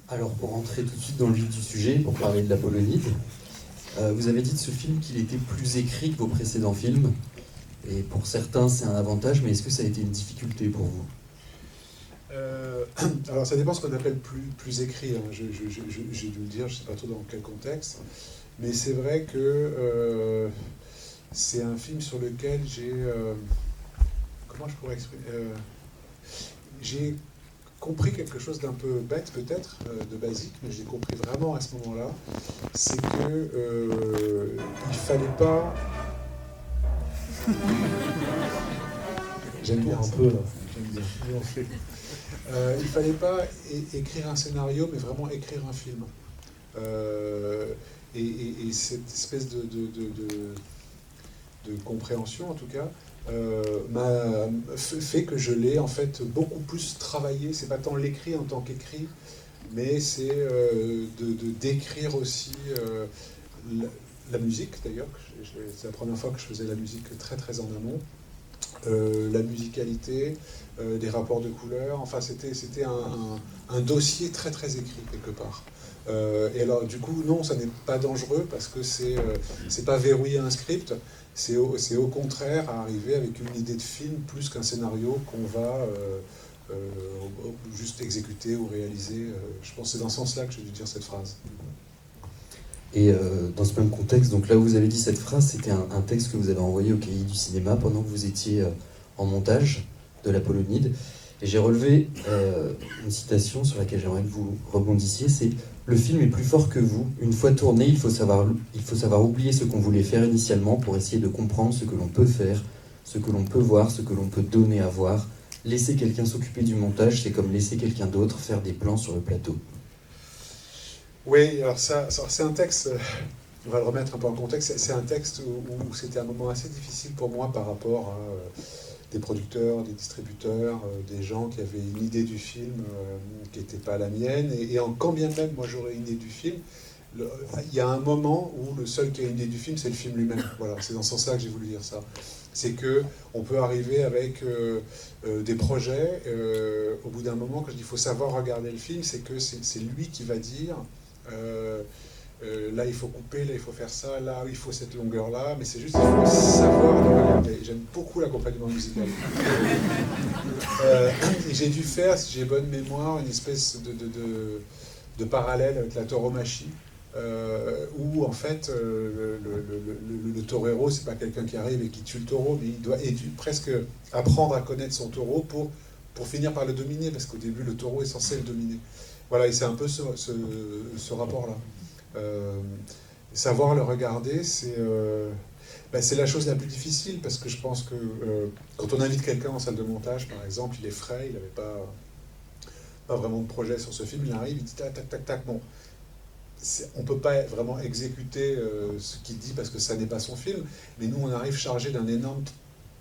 Alors, pour rentrer tout de suite dans le vif du sujet, pour parler de l'Apollonide, vous avez dit de ce film qu'il était plus écrit que vos précédents films. Et pour certains, c'est un avantage, mais est-ce que ça a été une difficulté pour vous? Euh, alors ça dépend ce qu'on appelle plus écrit, hein. J'ai dû le dire, je ne sais pas trop dans quel contexte, mais c'est vrai que c'est un film sur lequel comment je pourrais exprimer, j'ai compris quelque chose d'un peu bête peut-être, de basique, mais j'ai compris vraiment à ce moment-là, c'est que il fallait pas. J'aime bien un peu là. J'aime bien. Il fallait pas écrire un scénario, mais vraiment écrire un film. Euh, et cette espèce de compréhension, en tout cas, m'a fait que je l'ai en fait beaucoup plus travaillé. C'est pas tant l'écrit en tant qu'écrit, mais c'est d'écrire aussi la, la musique d'ailleurs. C'est la première fois que je faisais la musique très très en amont. La musicalité, des rapports de couleurs. Enfin, c'était un dossier très très écrit quelque part. Et alors, du coup, non, ça n'est pas dangereux parce que c'est pas verrouiller un script. C'est au contraire arriver avec une idée de film plus qu'un scénario qu'on va euh, juste exécuter ou réaliser. Je pense que c'est dans ce sens-là que j'ai dû dire cette phrase. Et dans ce même contexte, donc là où vous avez dit cette phrase, c'était un texte que vous avez envoyé au Cahier du cinéma pendant que vous étiez en montage de l'Apollonide. Et j'ai relevé une citation sur laquelle j'aimerais que vous rebondissiez, c'est «Le film est plus fort que vous. Une fois tourné, il faut savoir oublier ce qu'on voulait faire initialement pour essayer de comprendre ce que l'on peut faire, ce que l'on peut voir, ce que l'on peut donner à voir. Laisser quelqu'un s'occuper du montage, c'est comme laisser quelqu'un d'autre faire des plans sur le plateau.» Oui, alors ça c'est un texte, on va le remettre un peu en contexte, c'est un texte où c'était un moment assez difficile pour moi par rapport à des producteurs, des distributeurs, des gens qui avaient une idée du film qui n'était pas la mienne. Quand bien même moi j'aurais une idée du film, il y a un moment où le seul qui a une idée du film, c'est le film lui-même. Voilà, c'est dans ce sens-là que j'ai voulu dire ça. C'est que on peut arriver avec des projets. Au bout d'un moment, quand je dis il faut savoir regarder le film, c'est que c'est lui qui va dire. euh, Là il faut couper, là il faut faire ça, là il faut cette longueur-là, mais c'est juste il faut savoir le regarder. J'aime beaucoup l'accompagnement musical. Et j'ai dû faire, si j'ai bonne mémoire, une espèce de parallèle avec la tauromachie, où en fait le torero, c'est pas quelqu'un qui arrive et qui tue le taureau, mais il doit presque apprendre à connaître son taureau pour finir par le dominer, parce qu'au début le taureau est censé le dominer. Voilà, et c'est un peu ce rapport-là. Euh, Savoir le regarder, c'est la chose la plus difficile, parce que je pense que quand on invite quelqu'un en salle de montage, par exemple, il est frais, il n'avait pas vraiment de projet sur ce film, il arrive, il dit tac, tac, tac, tac, bon, on ne peut pas vraiment exécuter ce qu'il dit parce que ça n'est pas son film, mais nous on arrive chargé d'un énorme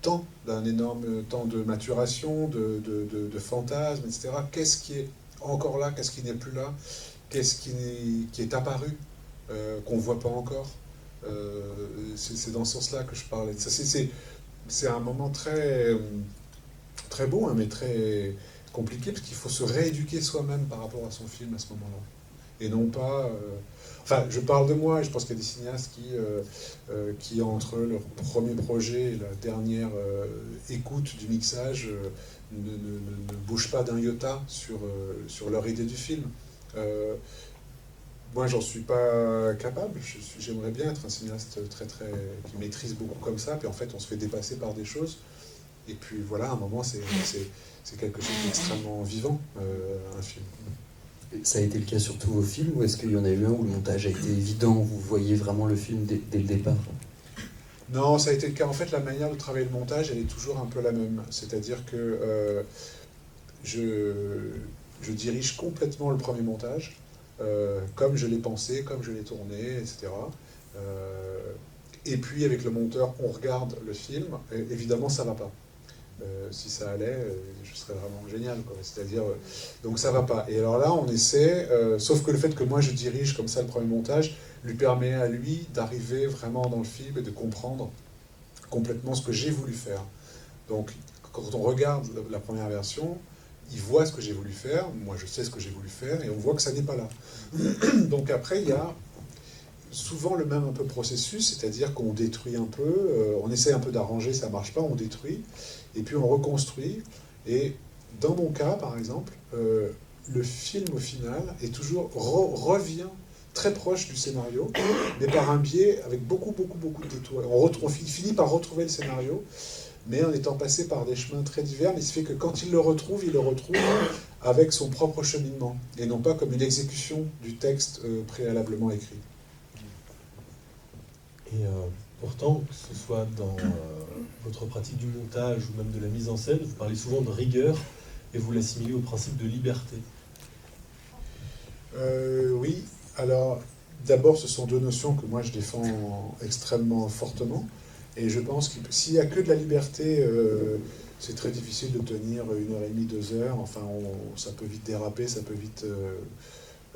temps de maturation, de fantasmes, etc. Qu'est-ce qui est encore là, qu'est-ce qui n'est plus là, qu'est-ce qui est apparu, qu'on ne voit pas encore. C'est dans ce sens-là que je parlais. C'est un moment très beau, hein, mais très compliqué, parce qu'il faut se rééduquer soi-même par rapport à son film à ce moment-là. Et non pas. Enfin, je parle de moi, et je pense qu'il y a des cinéastes qui entre leur premier projet et la dernière écoute du mixage, ne bougent pas d'un iota sur leur idée du film. Euh, Moi, j'en suis pas capable. J'aimerais bien être un cinéaste qui maîtrise beaucoup comme ça. Puis en fait, on se fait dépasser par des choses. Et puis voilà, à un moment, c'est quelque chose d'extrêmement vivant, un film. Ça a été le cas sur tous vos films, ou est-ce qu'il y en a eu un où le montage a été évident, où vous voyez vraiment le film dès le départ? Non, ça a été le cas. En fait, la manière de travailler le montage, elle est toujours un peu la même. C'est-à-dire que je, je dirige complètement le premier montage, comme je l'ai pensé, comme je l'ai tourné, etc. Euh, et puis, avec le monteur, on regarde le film. Et évidemment, ça va pas. Si ça allait, je serais vraiment génial, quoi. C'est-à-dire, donc ça va pas. Et alors là, on essaie, sauf que le fait que moi je dirige comme ça le premier montage lui permet à lui d'arriver vraiment dans le film et de comprendre complètement ce que j'ai voulu faire. Donc, quand on regarde la première version, il voit ce que j'ai voulu faire, moi je sais ce que j'ai voulu faire, et on voit que ça n'est pas là. Donc après, il y a souvent le même un peu processus, c'est-à-dire qu'on détruit un peu, on essaie un peu d'arranger, ça marche pas, on détruit, et puis on reconstruit. Et dans mon cas, par exemple, le film au final est toujours revient très proche du scénario, mais par un biais avec beaucoup de détours. On finit par retrouver le scénario, mais en étant passé par des chemins très divers, mais ce qui fait que quand il le retrouve avec son propre cheminement, et non pas comme une exécution du texte préalablement écrit. Et pourtant, que ce soit dans votre pratique du montage ou même de la mise en scène, vous parlez souvent de rigueur et vous l'assimilez au principe de liberté. Oui, alors d'abord ce sont deux notions que moi je défends extrêmement fortement, et je pense que s'il n'y a que de la liberté, c'est très difficile de tenir 1h30, 2 heures, enfin ça peut vite déraper, ça peut vite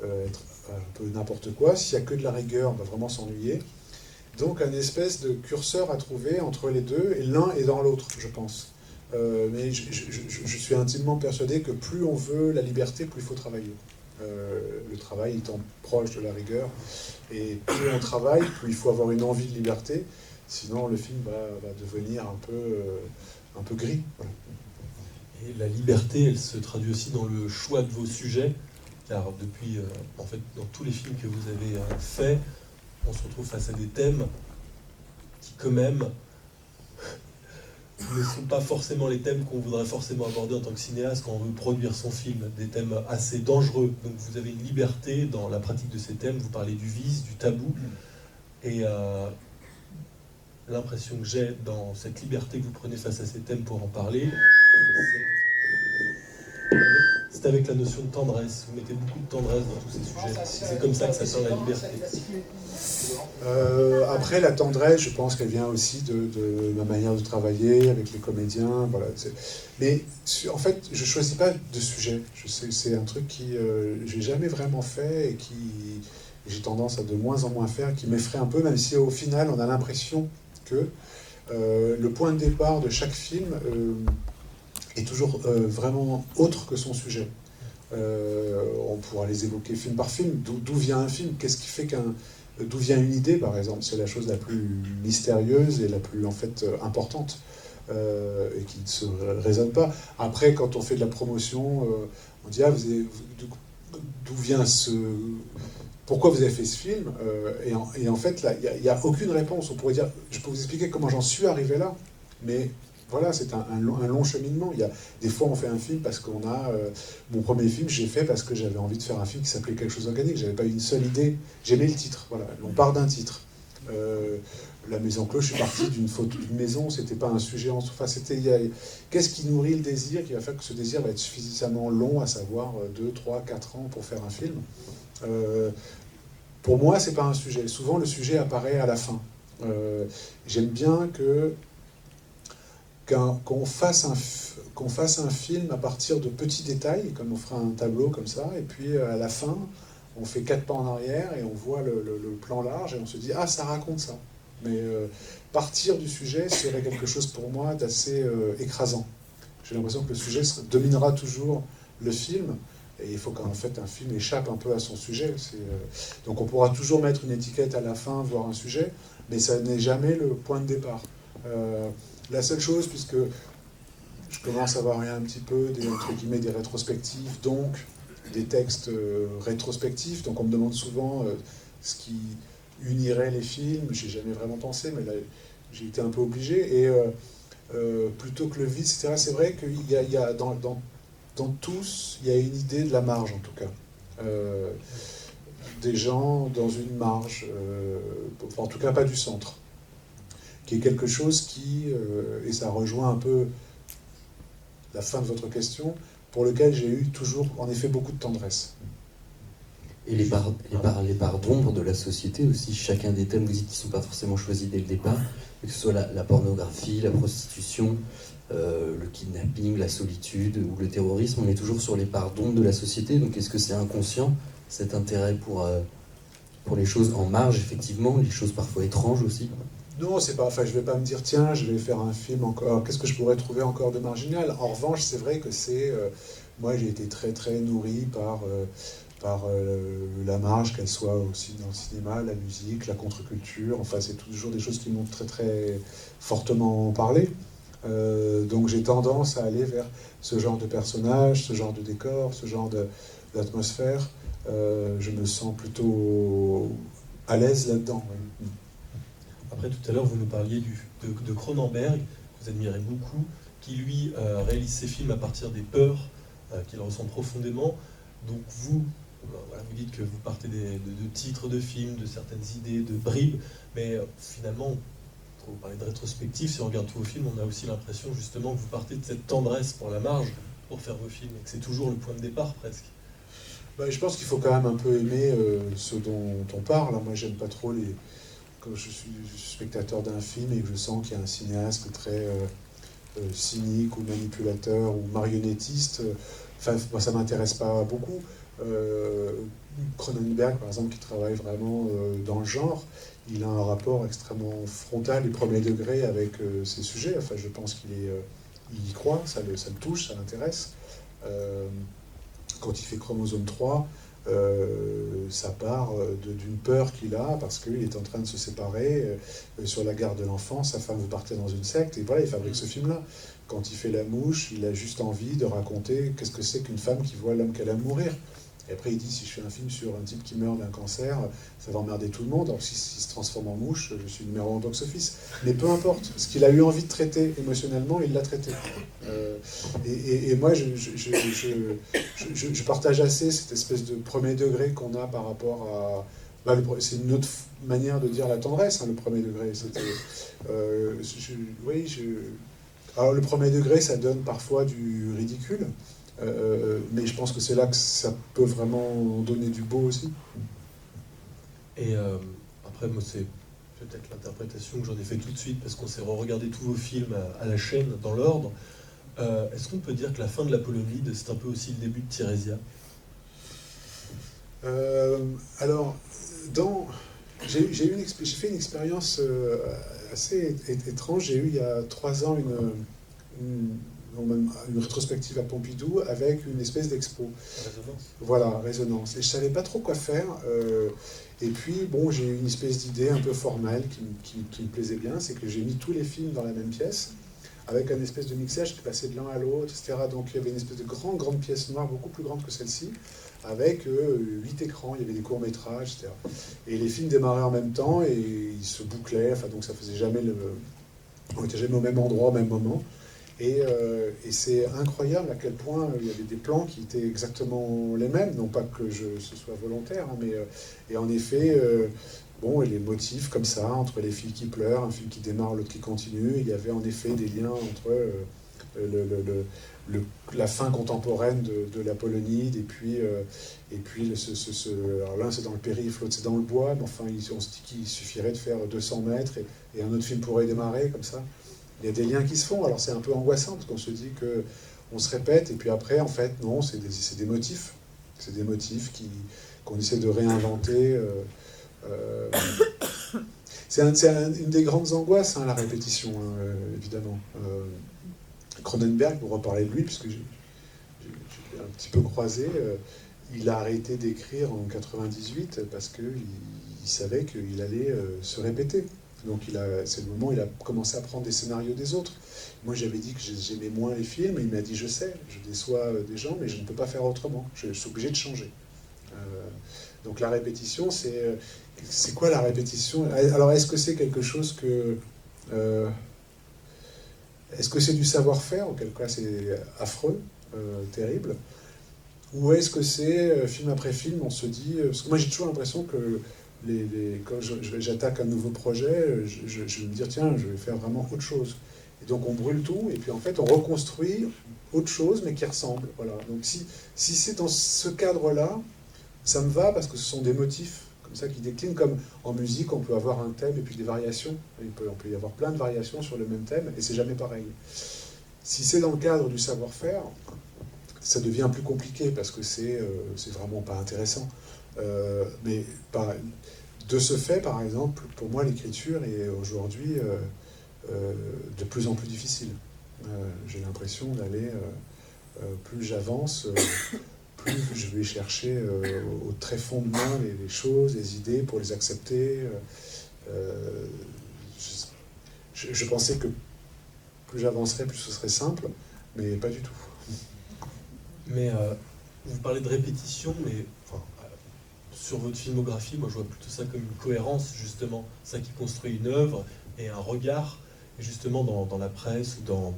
être un peu n'importe quoi. S'il n'y a que de la rigueur, on va vraiment s'ennuyer. Donc un espèce de curseur à trouver entre les deux, et l'un est dans l'autre, je pense. Mais je suis intimement persuadé que plus on veut la liberté, plus il faut travailler. Le travail étant proche de la rigueur, et plus on travaille, plus il faut avoir une envie de liberté, sinon le film va devenir un peu gris. Voilà. Et la liberté, elle se traduit aussi dans le choix de vos sujets, car depuis, en fait, dans tous les films que vous avez faits, on se retrouve face à des thèmes qui, quand même, ne sont pas forcément les thèmes qu'on voudrait forcément aborder en tant que cinéaste quand on veut produire son film, des thèmes assez dangereux. Donc vous avez une liberté dans la pratique de ces thèmes, vous parlez du vice, du tabou, et l'impression que j'ai dans cette liberté que vous prenez face à ces thèmes pour en parler, c'est avec la notion de tendresse. Vous mettez beaucoup de tendresse dans tous ces sujets. C'est comme ça que ça sort la liberté. Après, la tendresse, je pense qu'elle vient aussi de ma manière de travailler avec les comédiens. Voilà. Mais en fait, je ne choisis pas de sujet. C'est un truc qui j'ai jamais vraiment fait et qui j'ai tendance à de moins en moins faire, qui m'effraie un peu, même si au final, on a l'impression que le point de départ de chaque film est toujours vraiment autre que son sujet. On pourra les évoquer film par film. D'où vient un film? Qu'est-ce qui fait d'où vient une idée, par exemple? C'est la chose la plus mystérieuse et la plus, en fait, importante, et qui ne se raisonne pas. Après, quand on fait de la promotion, on dit, d'où vient pourquoi vous avez fait ce film? Et en fait, là, il n'y a aucune réponse. On pourrait dire, je peux vous expliquer comment j'en suis arrivé là, mais voilà, c'est un long cheminement. Des fois, on fait un film parce qu'on a... mon premier film, j'ai fait parce que j'avais envie de faire un film qui s'appelait Quelque chose d'organique. J'avais pas eu une seule idée. J'aimais le titre. Voilà, on part d'un titre. La Maison Cloche, je suis parti d'une maison. C'était pas un sujet en soi. Enfin, qu'est-ce qui nourrit le désir qui va faire que ce désir va être suffisamment long, à savoir 2, 3, 4 ans pour faire un film. Pour moi, c'est pas un sujet. Souvent, le sujet apparaît à la fin. J'aime bien qu'on fasse un film à partir de petits détails, comme on fera un tableau comme ça, et puis à la fin, on fait 4 pas en arrière et on voit le plan large et on se dit « Ah, ça raconte ça ». Mais partir du sujet serait quelque chose pour moi d'assez écrasant. J'ai l'impression que le sujet dominera toujours le film, et il faut qu'en fait un film échappe un peu à son sujet. Donc on pourra toujours mettre une étiquette à la fin, voir un sujet, mais ça n'est jamais le point de départ. La seule chose, puisque je commence à varier un petit peu entre guillemets, des rétrospectives, donc des textes rétrospectifs, donc on me demande souvent ce qui unirait les films. J'ai jamais vraiment pensé, mais là j'ai été un peu obligé. Et plutôt que le vide, etc., c'est vrai qu'il y a dans tous, il y a une idée de la marge en tout cas. Des gens dans une marge, enfin, en tout cas pas du centre, qui est quelque chose qui, et ça rejoint un peu la fin de votre question, pour lequel j'ai eu toujours, en effet, beaucoup de tendresse. Et les parts d'ombre de la société aussi, chacun des thèmes, vous dites qu'ils ne sont pas forcément choisis dès le départ, que ce soit la pornographie, la prostitution, le kidnapping, la solitude ou le terrorisme, on est toujours sur les parts d'ombre de la société. Donc est-ce que c'est inconscient, cet intérêt pour les choses en marge, effectivement, les choses parfois étranges aussi? Non, c'est pas. Enfin, je vais pas me dire tiens, je vais faire un film encore. Qu'est-ce que je pourrais trouver encore de marginal? En revanche, c'est vrai que c'est moi j'ai été très très nourri par la marge, qu'elle soit aussi dans le cinéma, la musique, la contre-culture, enfin c'est toujours des choses qui m'ont très très fortement parlé. Donc j'ai tendance à aller vers ce genre de personnage, ce genre de décor, ce genre d'atmosphère. Je me sens plutôt à l'aise là-dedans. Ouais. Après, tout à l'heure, vous nous parliez de Cronenberg, que vous admirez beaucoup, qui lui réalise ses films à partir des peurs qu'il ressent profondément. Donc vous, voilà, vous dites que vous partez de titres de films, de certaines idées, de bribes, mais finalement, vous parlez de rétrospective, si on regarde tous vos films, on a aussi l'impression justement que vous partez de cette tendresse pour la marge pour faire vos films, et que c'est toujours le point de départ presque. Bah, je pense qu'il faut quand même un peu aimer ce dont on parle. Moi, j'aime pas trop quand je suis spectateur d'un film et que je sens qu'il y a un cinéaste très cynique ou manipulateur ou marionnettiste. Enfin, moi, ça m'intéresse pas beaucoup. Cronenberg, par exemple, qui travaille vraiment dans le genre, il a un rapport extrêmement frontal et premier degré avec ces sujets. Enfin, je pense il y croit, ça le touche, ça l'intéresse. Quand il fait Chromosome 3, ça part d'une peur qu'il a parce qu'il est en train de se séparer sur la garde de l'enfant, sa femme veut partir dans une secte, et voilà, il fabrique ce film-là. Quand il fait La Mouche, il a juste envie de raconter qu'est-ce que c'est qu'une femme qui voit l'homme qu'elle aime mourir. Et après, il dit, si je fais un film sur un type qui meurt d'un cancer, ça va emmerder tout le monde. Alors, s'il se transforme en mouche, je suis numéro 1 box-office. Mais peu importe. Ce qu'il a eu envie de traiter émotionnellement, il l'a traité. Et moi, je partage assez cette espèce de premier degré qu'on a par rapport à... Bah, c'est une autre manière de dire la tendresse, hein, le premier degré. Alors, le premier degré, ça donne parfois du ridicule. Mais je pense que c'est là que ça peut vraiment donner du beau aussi. Et après, moi, c'est peut-être l'interprétation que j'en ai fait tout de suite, parce qu'on s'est re-regardé tous vos films à la chaîne, dans l'ordre. Est-ce qu'on peut dire que la fin de l'Apollonide, c'est un peu aussi le début de Tirésia ? Alors, j'ai fait une expérience assez étrange. J'ai eu il y a 3 ans une rétrospective à Pompidou avec une espèce d'expo. Résonance. Voilà, résonance. Et je savais pas trop quoi faire. Et puis, bon, j'ai eu une espèce d'idée un peu formelle qui me plaisait bien, c'est que j'ai mis tous les films dans la même pièce, avec un espèce de mixage qui passait de l'un à l'autre, etc. Donc il y avait une espèce de grande pièce noire, beaucoup plus grande que celle-ci, avec 8 écrans, il y avait des courts-métrages, etc. Et les films démarraient en même temps et ils se bouclaient, enfin, donc ça faisait jamais on n'était jamais au même endroit, au même moment. Et c'est incroyable à quel point il y avait des plans qui étaient exactement les mêmes, non pas que ce soit volontaire, hein, mais et en effet, bon, et les motifs comme ça, entre les filles qui pleurent, un film qui démarre, l'autre qui continue, il y avait en effet des liens entre la fin contemporaine de l'Apollonide et puis alors l'un c'est dans le périph', l'autre c'est dans le bois, mais enfin on se dit qu'il suffirait de faire 200 mètres et un autre film pourrait démarrer comme ça. Il y a des liens qui se font, alors c'est un peu angoissant parce qu'on se dit qu'on se répète et puis après en fait non, c'est des motifs. C'est des motifs qu'on essaie de réinventer. C'est une des grandes angoisses, hein, la répétition, hein, évidemment. Cronenberg, pour reparler de lui, puisque j'ai un petit peu croisé, il a arrêté d'écrire en 98 parce qu'il savait qu'il allait se répéter. Donc c'est le moment où il a commencé à prendre des scénarios des autres. Moi j'avais dit que j'aimais moins les films, et il m'a dit je sais, je déçois des gens, mais je ne peux pas faire autrement, je suis obligé de changer. Donc la répétition, c'est quoi la répétition? Alors est-ce que c'est quelque chose est-ce que c'est du savoir-faire, auquel cas c'est affreux, terrible? Ou est-ce que c'est, film après film, on se dit... Parce que moi j'ai toujours l'impression que quand j'attaque un nouveau projet, je vais me dire, tiens, je vais faire vraiment autre chose. Et donc on brûle tout, et puis en fait on reconstruit autre chose, mais qui ressemble. Voilà. Donc si c'est dans ce cadre-là, ça me va, parce que ce sont des motifs comme ça qui déclinent, comme en musique, on peut avoir un thème et puis des variations. On peut y avoir plein de variations sur le même thème, et c'est jamais pareil. Si c'est dans le cadre du savoir-faire, ça devient plus compliqué, parce que c'est vraiment pas intéressant. Mais de ce fait, par exemple, pour moi, l'écriture est aujourd'hui de plus en plus difficile. J'ai l'impression d'aller plus j'avance, plus je vais chercher au très fondement les choses, les idées pour les accepter. Je pensais que plus j'avancerais, plus ce serait simple, mais pas du tout. Mais vous parlez de répétition, mais sur votre filmographie, moi je vois plutôt ça comme une cohérence, justement. Ça qui construit une œuvre et un regard. Et justement, dans la presse ou dans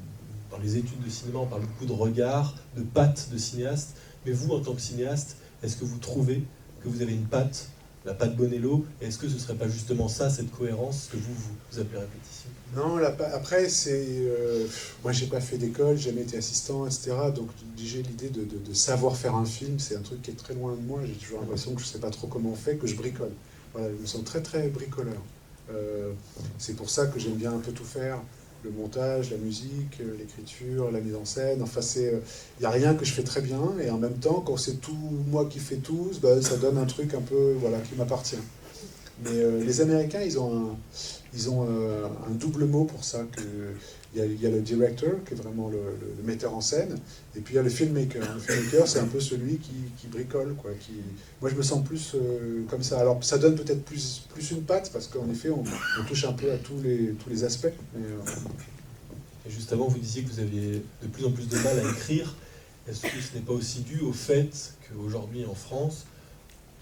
les études de cinéma, on parle beaucoup de regard, de patte de cinéaste. Mais vous, en tant que cinéaste, est-ce que vous trouvez que vous avez une patte, la patte Bonello, et est-ce que ce ne serait pas justement ça, cette cohérence, que vous appelez répétition? Non, après, moi, j'ai pas fait d'école, j'ai jamais été assistant, etc. Donc, j'ai l'idée de savoir faire un film, c'est un truc qui est très loin de moi. J'ai toujours l'impression que je sais pas trop comment on fait, que je bricole. Voilà, je me sens très, très bricoleur. C'est pour ça que j'aime bien un peu tout faire. Le montage, la musique, l'écriture, la mise en scène. Enfin, il n'y a rien que je fais très bien. Et en même temps, quand c'est tout moi qui fais tout, ça donne un truc un peu qui m'appartient. Mais les Américains, ils ont un double mot pour ça. Il y a le director, qui est vraiment le metteur en scène, et puis il y a le filmmaker. Le filmmaker, c'est un peu celui qui bricole, quoi. Moi, je me sens plus comme ça. Alors, ça donne peut-être plus une patte, parce qu'en effet, on touche un peu à tous les aspects. Et juste avant, vous disiez que vous aviez de plus en plus de mal à écrire. Est-ce que ce n'est pas aussi dû au fait qu'aujourd'hui, en France,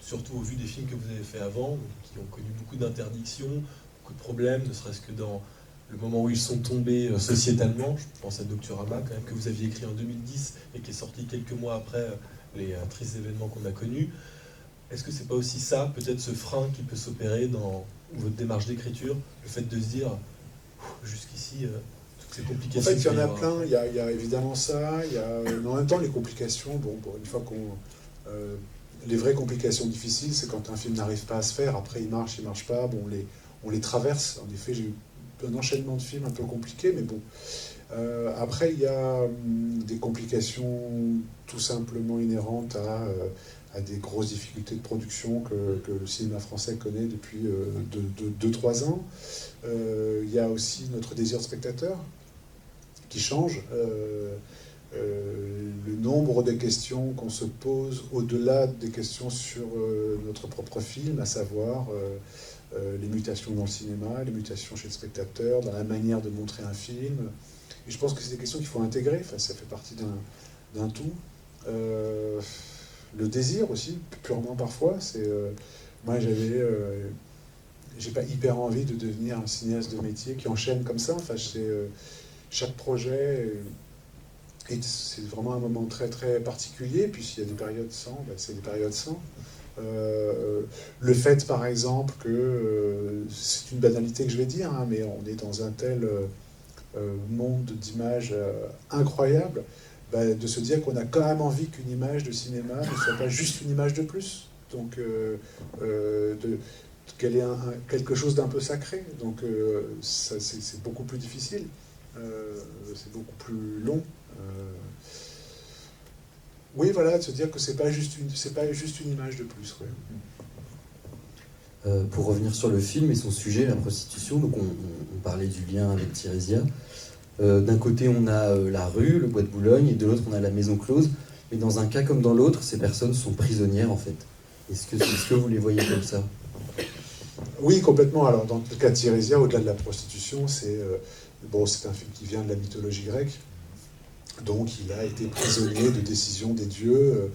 surtout au vu des films que vous avez fait avant, qui ont connu beaucoup d'interdictions, beaucoup de problèmes, ne serait-ce que dans le moment où ils sont tombés sociétalement, je pense à Doctorama, quand même, que vous aviez écrit en 2010 et qui est sorti quelques mois après les tristes événements qu'on a connus. Est-ce que c'est pas aussi ça, peut-être ce frein qui peut s'opérer dans votre démarche d'écriture, le fait de se dire, jusqu'ici, toutes ces complications... En fait, il y en a plein, il y a évidemment ça, mais en même temps, les complications, une fois qu'on... les vraies complications difficiles, c'est quand un film n'arrive pas à se faire, après il marche pas, on les traverse. En effet, j'ai eu un enchaînement de films un peu compliqué, mais bon. Après, il y a des complications tout simplement inhérentes à des grosses difficultés de production que le cinéma français connaît depuis 2-3 ans. Il y a aussi notre désir de spectateur qui change. Le nombre de questions qu'on se pose au-delà des questions sur notre propre film, à savoir les mutations dans le cinéma, les mutations chez le spectateur, dans la manière de montrer un film. Et je pense que c'est des questions qu'il faut intégrer, ça fait partie d'un tout. Le désir aussi, purement parfois, moi j'ai pas hyper envie de devenir un cinéaste de métier qui enchaîne comme ça. Chaque projet... Et c'est vraiment un moment très très particulier, puis s'il y a des périodes sans, c'est des périodes sans. Le fait par exemple que, c'est une banalité que je vais dire, mais on est dans un tel monde d'images incroyable, de se dire qu'on a quand même envie qu'une image de cinéma ne soit pas juste une image de plus. Donc qu'elle ait quelque chose d'un peu sacré. Donc c'est beaucoup plus difficile, c'est beaucoup plus long. Oui, voilà, de se dire que c'est pas juste une image de plus. Ouais. Pour revenir sur le film et son sujet, la prostitution, donc on parlait du lien avec Tirésia. D'un côté, on a la rue, le bois de Boulogne, et de l'autre, on a la maison close. Mais dans un cas comme dans l'autre, ces personnes sont prisonnières, en fait. Est-ce que vous les voyez comme ça? Oui, complètement. Alors, dans le cas de Tirésia, au-delà de la prostitution, c'est un film qui vient de la mythologie grecque. Donc il a été prisonnier de décisions des dieux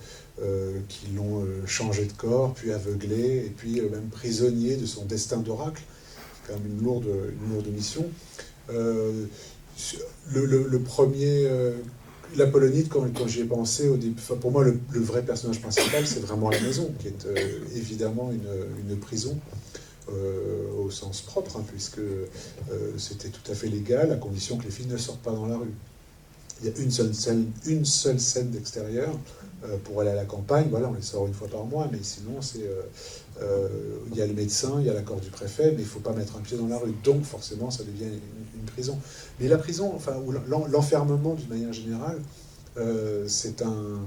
qui l'ont changé de corps, puis aveuglé, et puis même prisonnier de son destin d'oracle. C'est quand même une lourde mission. Le premier, l'Apollonide, quand j'y ai pensé, au début, pour moi le vrai personnage principal, c'est vraiment la maison, qui est évidemment une prison. Au sens propre, puisque c'était tout à fait légal, à condition que les filles ne sortent pas dans la rue. Il y a une seule scène d'extérieur pour aller à la campagne. Voilà, on les sort une fois par mois, mais sinon, il y a le médecin, il y a l'accord du préfet, mais il ne faut pas mettre un pied dans la rue. Donc, forcément, ça devient une prison. Mais la prison, enfin, ou l'enfermement, d'une manière générale, c'est un...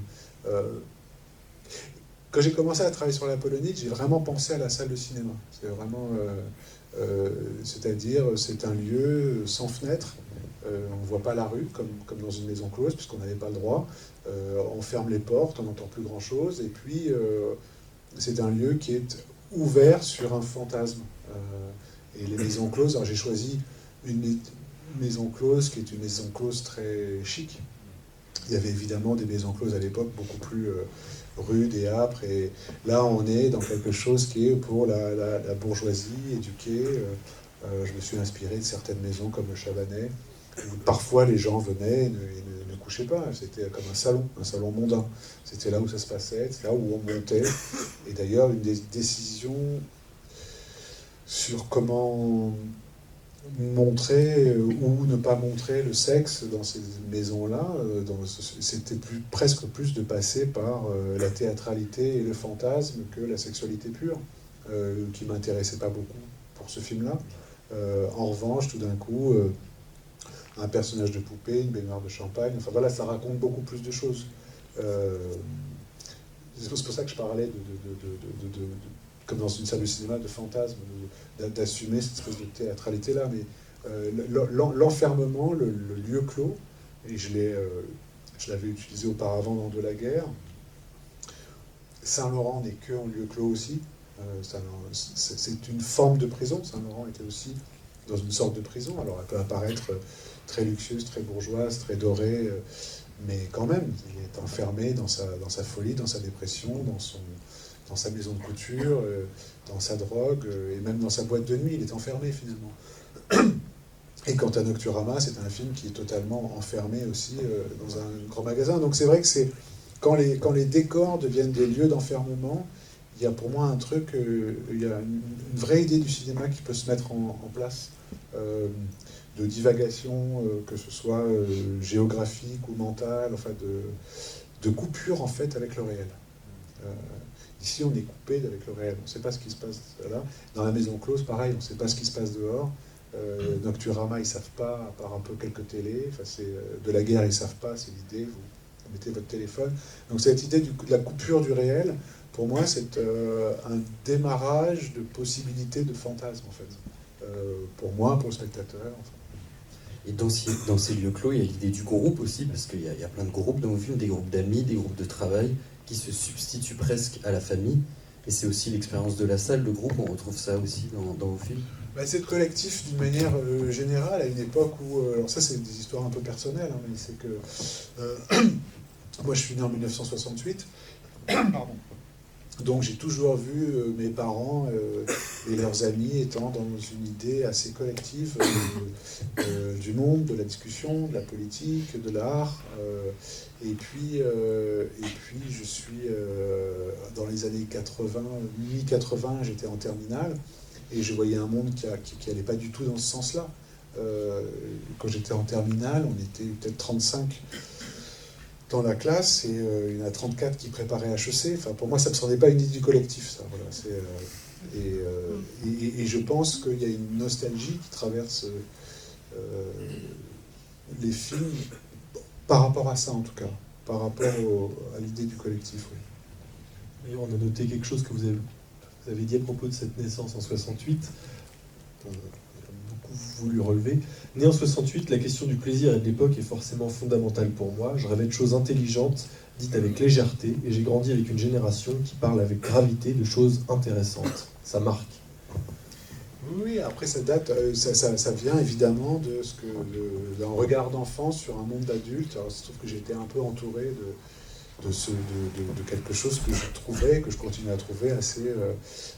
Quand j'ai commencé à travailler sur l'Apollonide, j'ai vraiment pensé à la salle de cinéma. C'est vraiment... c'est-à-dire, c'est un lieu sans fenêtre, on ne voit pas la rue, comme dans une maison close, puisqu'on n'avait pas le droit. On ferme les portes, on n'entend plus grand-chose. Et puis, c'est un lieu qui est ouvert sur un fantasme. Et les maisons closes, alors j'ai choisi une maison close qui est une maison close très chic. Il y avait évidemment des maisons closes à l'époque beaucoup plus rudes et âpres. Et là, on est dans quelque chose qui est pour la bourgeoisie éduquée. Je me suis inspiré de certaines maisons comme le Chabanais, où parfois les gens venaient et ne couchaient pas. C'était comme un salon mondain. C'était là où ça se passait, c'est là où on montait. Et d'ailleurs, une des décisions sur comment montrer ou ne pas montrer le sexe dans ces maisons-là, c'était presque plus de passer par la théâtralité et le fantasme que la sexualité pure, qui ne m'intéressait pas beaucoup pour ce film-là. En revanche, tout d'un coup, un personnage de poupée, une baignoire de champagne, enfin voilà, ça raconte beaucoup plus de choses. C'est pour ça que je parlais comme dans une salle de cinéma, de fantasme, d'assumer cette espèce de théâtralité-là. Mais l'enfermement, le lieu clos, et je l'avais utilisé auparavant dans De la guerre. Saint-Laurent n'est que en lieu clos aussi. C'est une forme de prison. Saint-Laurent était aussi dans une sorte de prison. Alors elle peut apparaître très luxueuse, très bourgeoise, très dorée, mais quand même, il est enfermé dans sa folie, dans sa dépression, dans sa maison de couture, dans sa drogue, et même dans sa boîte de nuit, il est enfermé finalement. Et quant à Nocturama, c'est un film qui est totalement enfermé aussi dans un grand magasin. Donc c'est vrai que quand les décors deviennent des lieux d'enfermement, il y a pour moi un truc, il y a une vraie idée du cinéma qui peut se mettre en place, de divagation, que ce soit géographique ou mentale, enfin de coupure en fait avec le réel. Ici, on est coupé avec le réel. On ne sait pas ce qui se passe là. Dans la maison close, pareil, on ne sait pas ce qui se passe dehors. Nocturama, ils ne savent pas, à part un peu quelques télés. Enfin, De la guerre, ils ne savent pas, c'est l'idée. Vous mettez votre téléphone. Donc cette idée de la coupure du réel, pour moi, c'est un démarrage de possibilités de fantasmes, en fait. Pour moi, pour le spectateur. Enfin. Et dans ces lieux clos, il y a l'idée du groupe aussi, parce qu'il y a plein de groupes dans vos films, des groupes d'amis, des groupes de travail, qui se substituent presque à la famille. Et c'est aussi l'expérience de la salle, le groupe, on retrouve ça aussi dans vos films. C'est le collectif d'une manière générale, à une époque où... alors ça, c'est des histoires un peu personnelles, hein, mais c'est que... moi, je suis né en 1968. Pardon. Donc j'ai toujours vu mes parents et leurs amis étant dans une idée assez collective du monde, de la discussion, de la politique, de l'art. Et puis je suis dans les années 80, mi-80, j'étais en terminale et je voyais un monde qui allait pas du tout dans ce sens-là. Quand j'étais en terminale, on était peut-être 35 dans la classe, et il y en a 34 qui préparaient HEC. Enfin, pour moi, ça ne me semblait pas une idée du collectif, ça. Voilà, et je pense qu'il y a une nostalgie qui traverse les films, par rapport à ça, en tout cas, par rapport à l'idée du collectif. Oui. D'ailleurs, on a noté quelque chose que vous avez dit à propos de cette naissance en 68. Voulu relever. Né en 68, la question du plaisir et de l'époque est forcément fondamentale pour moi. Je rêvais de choses intelligentes, dites avec légèreté, et j'ai grandi avec une génération qui parle avec gravité de choses intéressantes. Ça marque. Oui, après ça date, ça vient évidemment d'un regard d'enfant sur un monde d'adulte. Alors, il se trouve que j'étais un peu entouré de quelque chose que je continue à trouver assez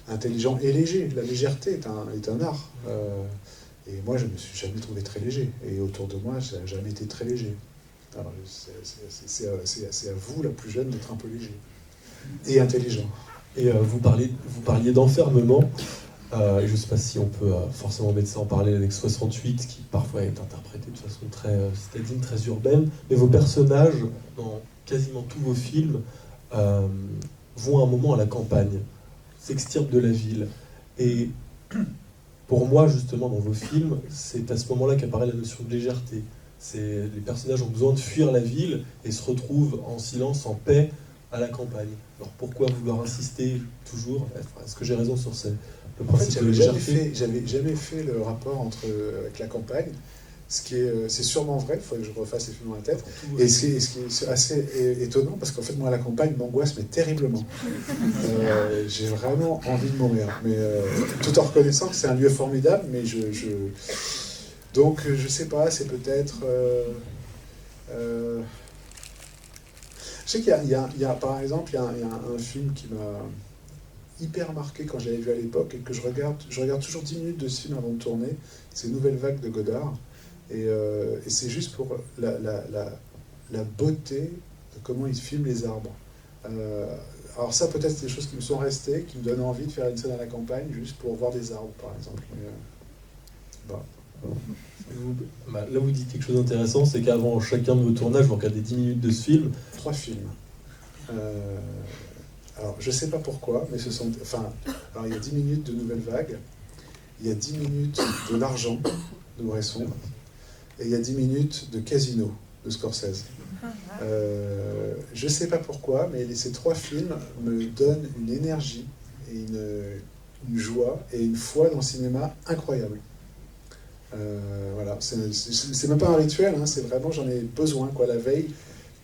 intelligent et léger. La légèreté est un art. Et moi, je ne me suis jamais trouvé très léger. Et autour de moi, ça n'a jamais été très léger. Alors, c'est à vous, la plus jeune, d'être un peu léger. Et intelligent. Et vous parliez d'enfermement. Je ne sais pas si on peut forcément mettre ça en parallèle avec 68, qui parfois est interprété de façon très citadine, très urbaine. Mais vos personnages, dans quasiment tous vos films, vont à un moment à la campagne, s'extirpent de la ville. Et... pour moi, justement, dans vos films, c'est à ce moment-là qu'apparaît la notion de légèreté. Les personnages ont besoin de fuir la ville et se retrouvent en silence, en paix, à la campagne. Alors pourquoi vouloir insister toujours? Est-ce que j'ai raison sur le principe de légèreté? J'avais jamais fait le rapport avec la campagne. c'est sûrement vrai, il faudrait que je refasse les films dans la tête. Et ce qui est assez étonnant, parce qu'en fait, moi, la campagne m'angoisse, mais terriblement. J'ai vraiment envie de mourir. Mais tout en reconnaissant que c'est un lieu formidable, mais donc, je sais pas, c'est peut-être... je sais qu'il y a, par exemple, il y a un film qui m'a hyper marqué quand je l'avais vu à l'époque, et que je regarde toujours 10 minutes de ce film avant de tourner, c'est Nouvelle Vague de Godard. Et c'est juste pour la beauté de comment il filme les arbres. Alors ça, peut-être, c'est des choses qui me sont restées, qui me donnent envie de faire une scène à la campagne, juste pour voir des arbres, par exemple. Là, vous dites quelque chose d'intéressant, c'est qu'avant chacun de vos tournages, vous regardez 10 minutes de ce film. 3 films. Alors, je sais pas pourquoi, mais alors il y a 10 minutes de Nouvelle Vague, il y a 10 minutes de L'Argent de Bresson, et il y a 10 minutes de Casino de Scorsese. Je sais pas pourquoi, mais ces 3 films me donnent une énergie et une joie et une foi dans le cinéma incroyable. Voilà, c'est même pas un rituel, hein, c'est vraiment, j'en ai besoin, quoi. La veille,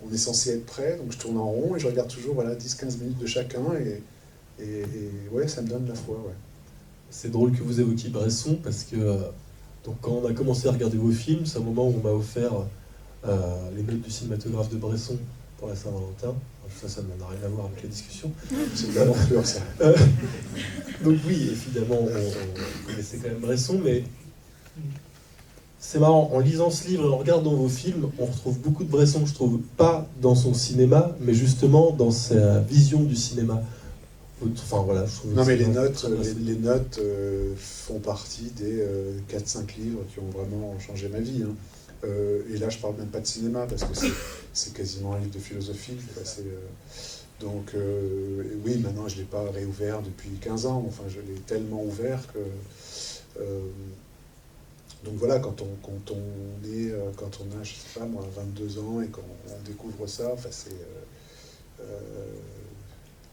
on est censé être prêt, donc je tourne en rond et je regarde toujours 10-15 minutes de chacun, et ouais, ça me donne la foi. Ouais. C'est drôle que vous évoquiez Bresson, parce que donc, quand on a commencé à regarder vos films, c'est un moment où on m'a offert les notes du cinématographe de Bresson pour la Saint-Valentin. Ça n'a rien à voir avec la discussion. C'est de l'aventure, ça. Donc oui, évidemment, on connaissait quand même Bresson, mais c'est marrant, en lisant ce livre et en regardant vos films, on retrouve beaucoup de Bresson, je trouve, pas dans son cinéma, mais justement dans sa vision du cinéma. Enfin voilà, je trouve. Non, mais les notes font partie des 4-5 livres qui ont vraiment changé ma vie. Hein. Et là, je parle même pas de cinéma, parce que c'est quasiment un livre de philosophie. Donc, oui, maintenant, je ne l'ai pas réouvert depuis 15 ans. Enfin, je l'ai tellement ouvert que... donc voilà, quand on a, je sais pas moi, 22 ans et qu'on découvre ça, enfin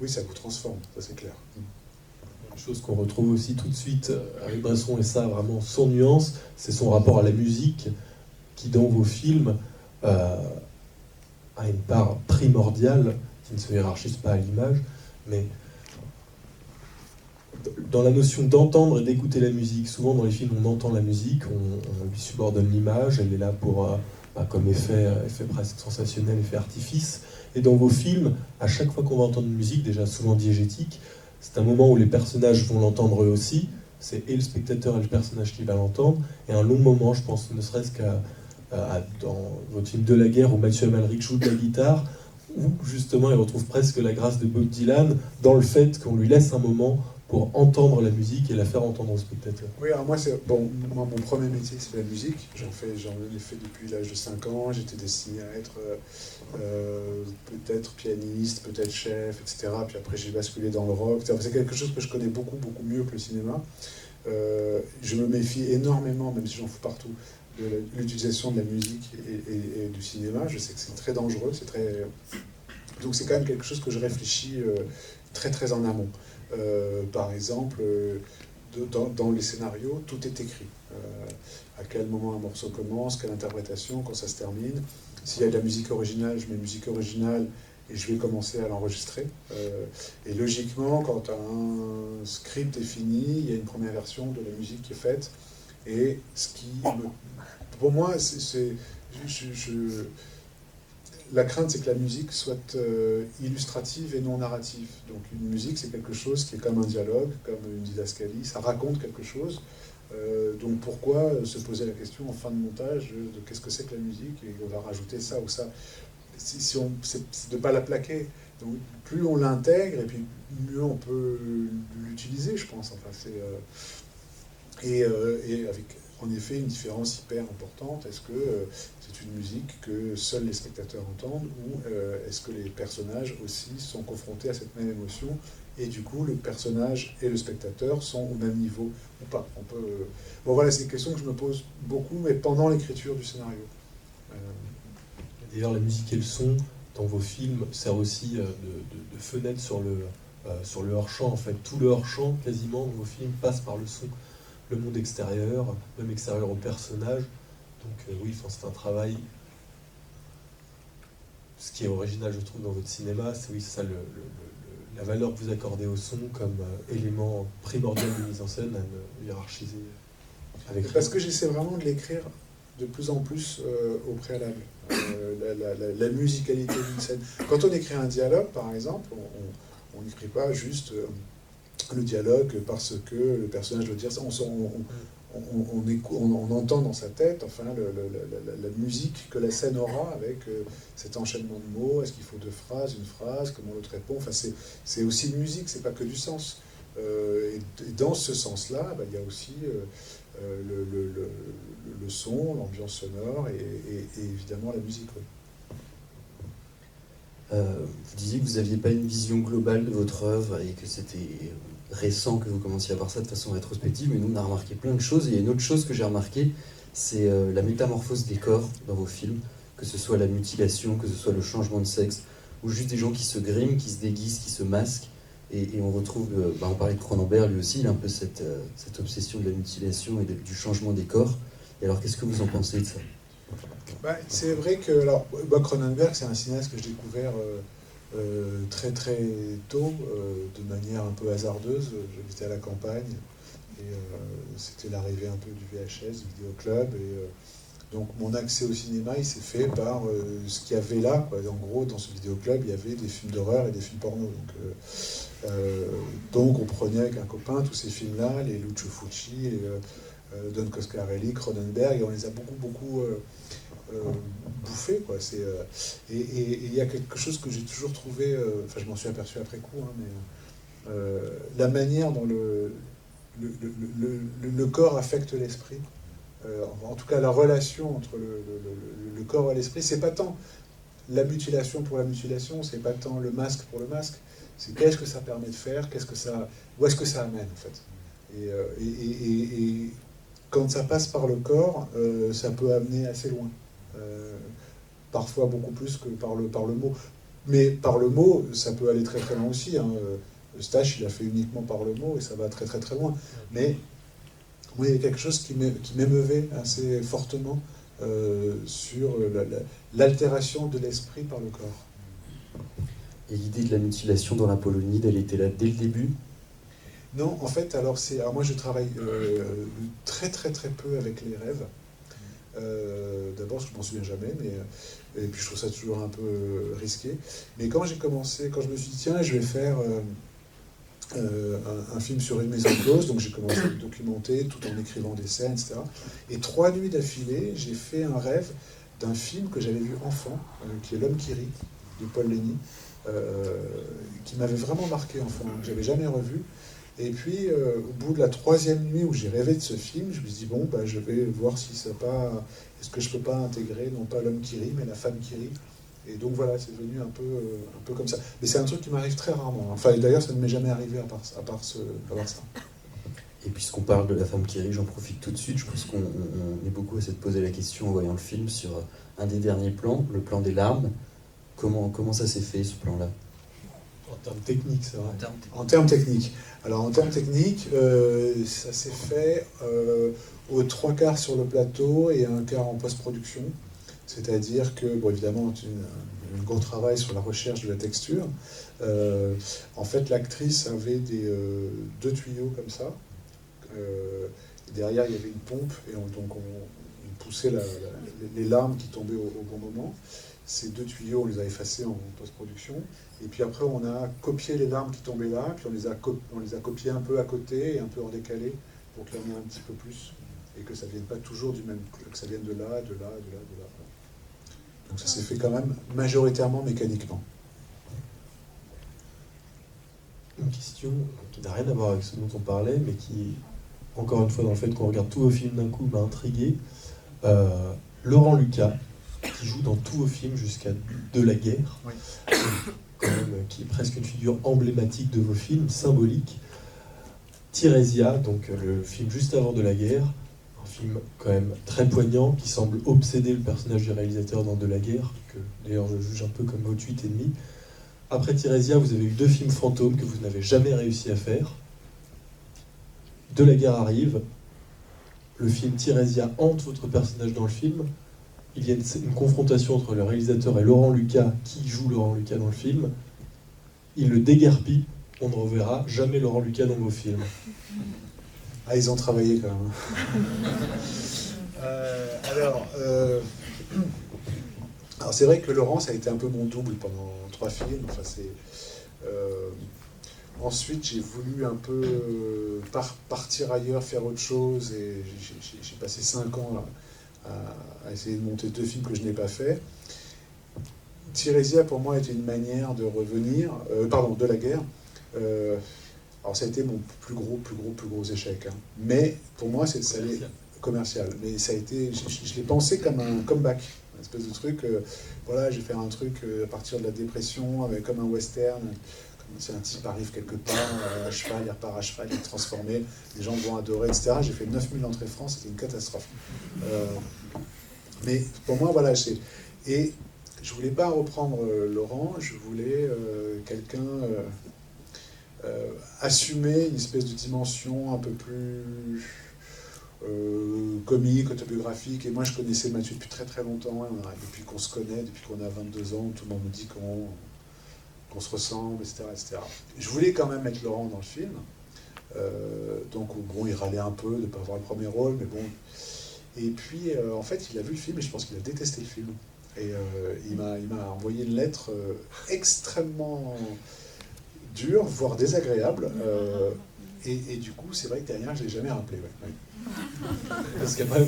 oui, ça vous transforme, ça c'est clair. Une chose qu'on retrouve aussi tout de suite avec Bresson, et ça vraiment sans nuance, c'est son rapport à la musique, qui dans vos films a une part primordiale, qui ne se hiérarchise pas à l'image, mais dans la notion d'entendre et d'écouter la musique. Souvent dans les films, on entend la musique, on lui subordonne l'image, elle est là pour comme effet presque sensationnel, effet artifice. Et dans vos films, à chaque fois qu'on va entendre une musique, déjà souvent diégétique, c'est un moment où les personnages vont l'entendre eux aussi. C'est et le spectateur et le personnage qui va l'entendre. Et un long moment, je pense, ne serait-ce qu'à dans votre film De la guerre, où Mathieu Amalric joue de la guitare, où justement il retrouve presque la grâce de Bob Dylan dans le fait qu'on lui laisse un moment pour entendre la musique et la faire entendre au spectateur. Oui, alors moi, mon premier métier, c'est la musique. J'en ai fait depuis l'âge de 5 ans. J'étais destiné à être peut-être pianiste, peut-être chef, etc. Puis après, j'ai basculé dans le rock. C'est quelque chose que je connais beaucoup, beaucoup mieux que le cinéma. Je me méfie énormément, même si j'en fous partout, de l'utilisation de la musique et du cinéma. Je sais que c'est très dangereux. Donc c'est quand même quelque chose que je réfléchis très, très en amont. Par exemple, dans les scénarios, tout est écrit. À quel moment un morceau commence, quelle interprétation, quand ça se termine. S'il y a de la musique originale, je mets musique originale et je vais commencer à l'enregistrer. Et logiquement, quand un script est fini, il y a une première version de la musique qui est faite. Et pour moi, la crainte, c'est que la musique soit illustrative et non narrative. Donc une musique, c'est quelque chose qui est comme un dialogue, comme une didascalie, ça raconte quelque chose. Donc pourquoi se poser la question en fin de montage de qu'est-ce que c'est que la musique, et on va rajouter ça ou ça. C'est de ne pas la plaquer. Donc plus on l'intègre, et puis mieux on peut l'utiliser, je pense. Enfin, et avec en effet une différence hyper importante. Est-ce que c'est une musique que seuls les spectateurs entendent, ou est-ce que les personnages aussi sont confrontés à cette même émotion, et du coup le personnage et le spectateur sont au même niveau ou pas. Bon voilà, c'est une question que je me pose beaucoup, mais pendant l'écriture du scénario. D'ailleurs, la musique et le son dans vos films sert aussi de fenêtre sur le hors-champ. En fait, tout le hors-champ quasiment dans vos films passe par le son. Le monde extérieur, même extérieur au personnage. Donc oui, c'est un travail. Ce qui est original, je trouve, dans votre cinéma, c'est ça, la valeur que vous accordez au son comme élément primordial de mise en scène, à ne hiérarchiser avec rien. Parce que j'essaie vraiment de l'écrire de plus en plus au préalable. La musicalité d'une scène. Quand on écrit un dialogue, par exemple, on n'écrit pas juste le dialogue parce que le personnage doit dire ça. On entend dans sa tête enfin, la musique que la scène aura avec cet enchaînement de mots. Est-ce qu'il faut deux phrases, une phrase, comment l'autre répond. Enfin, c'est aussi une musique, c'est pas que du sens. Et dans ce sens-là, il y a aussi le son, l'ambiance sonore et évidemment la musique. Oui. Vous disiez que vous n'aviez pas une vision globale de votre œuvre et que c'était récent que vous commenciez à voir ça de façon rétrospective, mais nous on a remarqué plein de choses. Et il y a une autre chose que j'ai remarqué, c'est la métamorphose des corps dans vos films, que ce soit la mutilation, que ce soit le changement de sexe, ou juste des gens qui se griment, qui se déguisent, qui se masquent. Et on retrouve, on parlait de Cronenberg, lui aussi, il a un peu cette obsession de la mutilation et du changement des corps. Et alors, qu'est-ce que vous en pensez de ça ? C'est vrai que Cronenberg, c'est un cinéaste que j'ai découvert très très tôt, de manière un peu hasardeuse. J'habitais à la campagne, et c'était l'arrivée un peu du VHS, du vidéoclub, et donc mon accès au cinéma, il s'est fait par ce qu'il y avait là, quoi. En gros, dans ce vidéoclub, il y avait des films d'horreur et des films porno. Donc on prenait avec un copain tous ces films-là, les Lucio Fulci, les Don Coscarelli, Cronenberg, et on les a beaucoup bouffés, quoi. Et il y a quelque chose que j'ai toujours trouvé, enfin je m'en suis aperçu après coup, hein, mais la manière dont le corps affecte l'esprit, en tout cas la relation entre le corps et l'esprit, c'est pas tant la mutilation pour la mutilation, c'est pas tant le masque pour le masque, c'est qu'est-ce que ça permet de faire, où est-ce que ça amène en fait. Et quand ça passe par le corps, ça peut amener assez loin. Parfois beaucoup plus que par le mot. Mais par le mot, ça peut aller très très loin aussi. Hein. Stache, il a fait uniquement par le mot et ça va très très très loin. Mais moi, il y a quelque chose qui m'émeuvait assez fortement sur l'altération de l'esprit par le corps. Et l'idée de la mutilation dans l'Apollonide, elle était là dès le début ? Non, en fait, alors moi je travaille très très très peu avec les rêves. D'abord, je ne m'en souviens jamais, et puis je trouve ça toujours un peu risqué. Mais quand j'ai commencé, quand je me suis dit, tiens, je vais faire un film sur une maison close, donc j'ai commencé à me documenter tout en écrivant des scènes, etc. Et 3 nuits d'affilée, j'ai fait un rêve d'un film que j'avais vu enfant, qui est L'Homme qui rit, de Paul Lény, qui m'avait vraiment marqué enfant, que j'avais jamais revu. Et puis, au bout de la 3e nuit où j'ai rêvé de ce film, je me suis dit, bon, je vais voir si ça pas... Est-ce que je peux pas intégrer, non pas l'homme qui rit, mais la femme qui rit. Et donc voilà, c'est devenu un peu comme ça. Mais c'est un truc qui m'arrive très rarement. Enfin, d'ailleurs, ça ne m'est jamais arrivé à part ça. Et puisqu'on parle de la femme qui rit, j'en profite tout de suite. Je pense qu'on est beaucoup à se poser la question en voyant le film sur un des derniers plans, le plan des larmes. Comment ça s'est fait, ce plan-là ? En termes techniques, c'est vrai. En termes techniques. Alors, en termes techniques, ça s'est fait aux 3/4 sur le plateau et 1/4 en post-production. C'est-à-dire que, bon, évidemment, un gros travail sur la recherche de la texture. En fait, l'actrice avait 2 tuyaux comme ça. Et derrière, il y avait une pompe, et donc on poussait les larmes qui tombaient au bon moment. Ces 2 tuyaux, on les a effacés en post-production. Et puis après, on a copié les larmes qui tombaient là, puis on les a copiées un peu à côté et un peu en décalé pour qu'il y en ait un petit peu plus et que ça ne vienne pas toujours du même, que ça vienne de là, de là, de là, de là. Donc ça s'est fait quand même majoritairement mécaniquement. Une question qui n'a rien à voir avec ce dont on parlait, mais qui, encore une fois, dans le fait qu'on regarde tous vos films d'un coup, m'a intrigué. Laurent Lucas, qui joue dans tous vos films jusqu'à De la guerre, oui. Quand même, qui est presque une figure emblématique de vos films, symbolique. Tirésia, donc le film juste avant De la guerre, un film quand même très poignant, qui semble obséder le personnage du réalisateur dans De la guerre, que d'ailleurs je juge un peu comme votre 8,5. Après Tirésia, vous avez eu 2 films fantômes que vous n'avez jamais réussi à faire. De la guerre arrive, le film Tirésia hante votre personnage dans le film. Il y a une confrontation entre le réalisateur et Laurent Lucas, qui joue Laurent Lucas dans le film. Il le déguerpit. On ne reverra jamais Laurent Lucas dans vos films. Ah, ils ont travaillé quand même. Alors c'est vrai que Laurent, ça a été un peu mon double pendant 3 films. Enfin, ensuite, j'ai voulu un peu partir ailleurs, faire autre chose, et j'ai passé 5 ans à essayer de monter 2 films que je n'ai pas fait. Tirésia, pour moi, était une manière de revenir, de la guerre. Alors ça a été mon plus gros échec. Hein. Mais pour moi, ça allait commercial. Mais ça a été, je l'ai pensé comme un comeback, une espèce de truc. Voilà, j'ai fait un truc à partir de la dépression, comme un western. Comme si un type arrive quelque part à cheval, il repart à cheval, il est transformé, les gens vont adorer, etc. J'ai fait 9000 entrées France, c'était une catastrophe. Mais pour moi, voilà, et je voulais pas reprendre Laurent, je voulais quelqu'un assumer une espèce de dimension un peu plus comique, autobiographique. Et moi, je connaissais Mathieu depuis très très longtemps, depuis qu'on se connaît, depuis qu'on a 22 ans, tout le monde me dit qu'on se ressemble, etc., etc. Je voulais quand même mettre Laurent dans le film. Donc, bon, il râlait un peu de ne pas avoir le premier rôle, mais bon. Et puis, en fait, il a vu le film et je pense qu'il a détesté le film. Et il m'a envoyé une lettre extrêmement dure, voire désagréable. Et du coup, c'est vrai que derrière, je ne l'ai jamais rappelé. Ouais. Parce qu'après,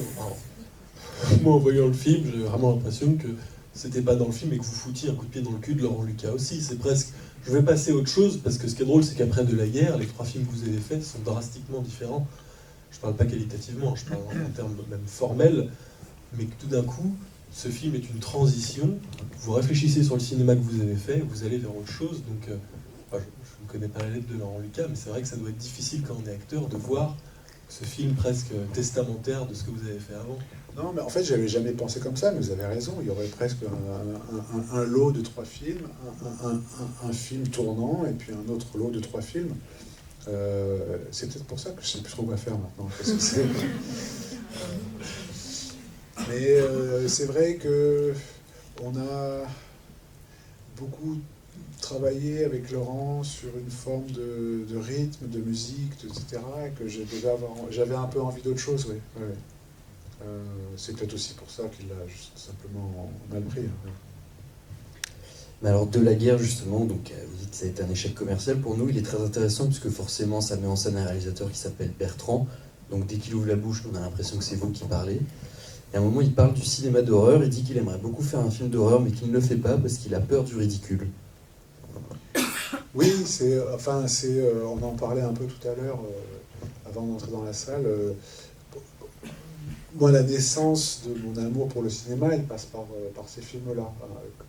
moi, en voyant le film, j'ai vraiment l'impression que c'était pas dans le film et que vous foutiez un coup de pied dans le cul de Laurent Lucas aussi. C'est presque... Je vais passer à autre chose, parce que ce qui est drôle, c'est qu'après De la guerre, les 3 films que vous avez faits sont drastiquement différents. Je parle pas qualitativement, je parle en termes même formels, mais que tout d'un coup, ce film est une transition. Vous réfléchissez sur le cinéma que vous avez fait, vous allez vers autre chose. Donc, je ne connais pas la lettre de Laurent Lucas, mais c'est vrai que ça doit être difficile quand on est acteur de voir ce film presque testamentaire de ce que vous avez fait avant. Non, mais en fait, j'avais jamais pensé comme ça, mais vous avez raison. Il y aurait presque un lot de 3 films, un film tournant, et puis un autre lot de 3 films. C'est peut-être pour ça que je ne sais plus trop quoi faire maintenant. Parce que mais c'est vrai que on a beaucoup travaillé avec Laurent sur une forme de rythme, de musique, etc. Et que j'avais un peu envie d'autre chose, oui. Ouais. C'est peut-être aussi pour ça qu'il l'a juste simplement mal pris. Hein. Mais alors, De la guerre, justement, donc vous dites que ça a été un échec commercial. Pour nous, il est très intéressant, puisque forcément, ça met en scène un réalisateur qui s'appelle Bertrand. Donc, dès qu'il ouvre la bouche, on a l'impression que c'est vous qui parlez. Et à un moment, il parle du cinéma d'horreur. Il dit qu'il aimerait beaucoup faire un film d'horreur, mais qu'il ne le fait pas parce qu'il a peur du ridicule. Oui, on en parlait un peu tout à l'heure, avant d'entrer dans la salle. Moi, la naissance de mon amour pour le cinéma, il passe par ces films-là.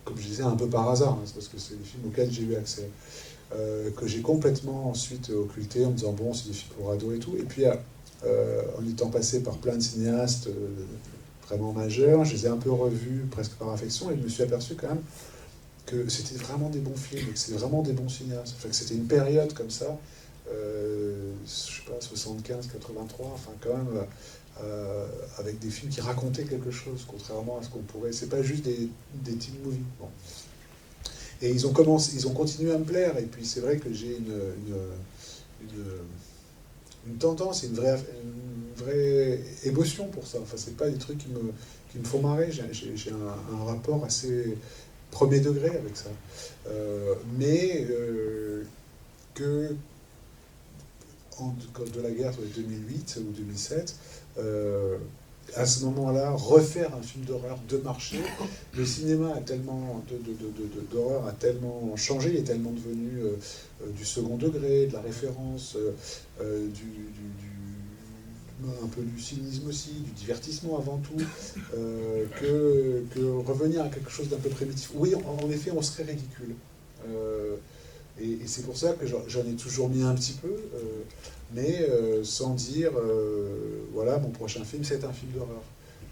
Comme je disais, un peu par hasard, hein, c'est parce que c'est des films auxquels j'ai eu accès. Que j'ai complètement ensuite occulté en me disant, bon, c'est des films pour ados et tout. Et puis, en étant passé par plein de cinéastes vraiment majeurs, je les ai un peu revus presque par affection et je me suis aperçu quand même que c'était vraiment des bons films, que c'était vraiment des bons cinéastes. Enfin, que c'était une période comme ça, je sais pas, 75, 83, enfin quand même... avec des films qui racontaient quelque chose, contrairement à ce qu'on pourrait... C'est pas juste des teen movies. Bon. Et ils ont continué à me plaire, et puis c'est vrai que j'ai une tendance, une vraie émotion pour ça. Enfin, c'est pas des trucs qui me font marrer, j'ai un rapport assez premier degré avec ça. Mais que... De la guerre de 2008 ou 2007, à ce moment-là, refaire un film d'horreur de marché. Le cinéma a tellement d'horreur a tellement changé, il est tellement devenu du second degré, de la référence, un peu du cynisme aussi, du divertissement avant tout, que revenir à quelque chose d'un peu primitif. Oui, en effet, on serait ridicule. Et c'est pour ça que j'en ai toujours mis un petit peu, mais sans dire, voilà, mon prochain film, c'est un film d'horreur.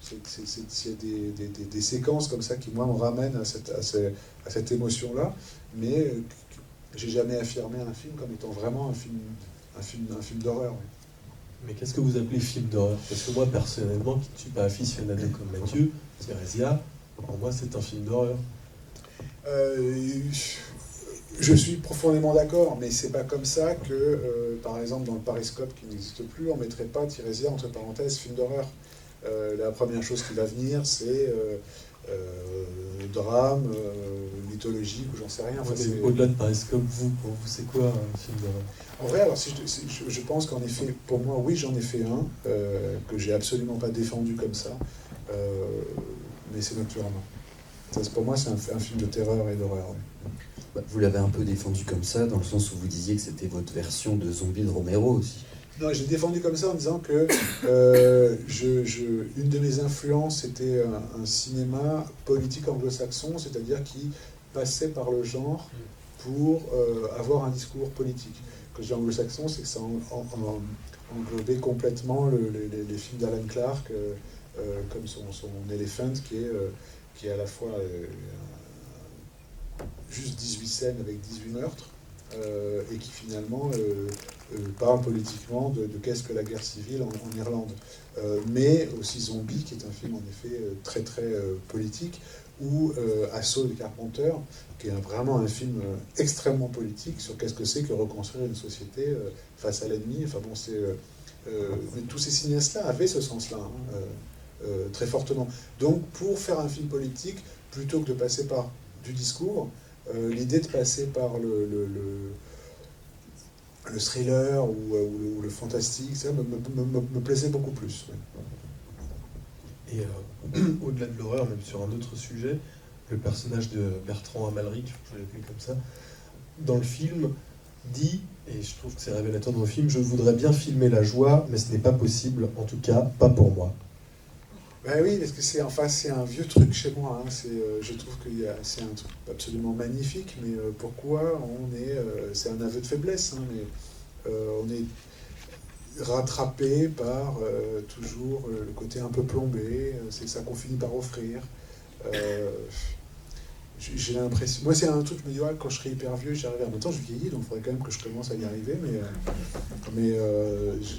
C'est des séquences comme ça qui, moi, me ramènent à cette émotion-là, mais j'ai jamais affirmé un film comme étant vraiment un film d'horreur. Oui. Mais qu'est-ce que vous appelez film d'horreur? Parce que moi, personnellement, qui ne suis pas aficionado comme Mathieu, Theresia, pour moi, c'est un film d'horreur. Je suis profondément d'accord, mais c'est pas comme ça que, par exemple, dans le Pariscope qui n'existe plus, on mettrait pas Theresia entre parenthèses film d'horreur. La première chose qui va venir, c'est drame, mythologique, ou j'en sais rien. Enfin, au-delà de Pariscope, pour vous, c'est quoi un film d'horreur? En vrai, alors je pense qu'en effet, pour moi, oui, j'en ai fait un, que j'ai absolument pas défendu comme ça, mais c'est Nocturne. Pour moi, c'est un film de terreur et d'horreur. Oui. Bah, vous l'avez un peu défendu comme ça, dans le sens où vous disiez que c'était votre version de Zombie de Romero aussi. Non, j'ai défendu comme ça en disant que une de mes influences, c'était un cinéma politique anglo-saxon, c'est-à-dire qui passait par le genre pour avoir un discours politique. Quand je dis anglo-saxon, c'est que ça englobait complètement les films d'Alan Clarke, comme son Elephant, qui est à la fois juste 18 scènes avec 18 meurtres, et qui finalement parle politiquement de qu'est-ce que la guerre civile en Irlande. Mais aussi Zombie, qui est un film en effet très très politique, ou Assaut de Carpenter, qui est vraiment un film extrêmement politique sur qu'est-ce que c'est que reconstruire une société face à l'ennemi. Enfin bon, mais tous ces cinéastes-là avaient ce sens-là, très fortement. Donc pour faire un film politique, plutôt que de passer par du discours, l'idée de passer par le thriller ou le fantastique, ça me plaisait beaucoup plus. Ouais. Et au-delà de l'horreur, même sur un autre sujet, le personnage de Bertrand Amalric, je l'ai appelé comme ça, dans le film, dit, et je trouve que c'est révélateur dans le film, je voudrais bien filmer la joie, mais ce n'est pas possible, en tout cas, pas pour moi. Ben oui, parce que c'est un vieux truc chez moi. Hein. Je trouve que c'est un truc absolument magnifique, mais pourquoi c'est un aveu de faiblesse, hein, mais on est rattrapé par toujours le côté un peu plombé, c'est ça qu'on finit par offrir. J'ai l'impression... Moi, c'est un truc, je me dis, ouais, quand je serai hyper vieux, j'y arriverai. En même temps, je vieillis, donc il faudrait quand même que je commence à y arriver, mais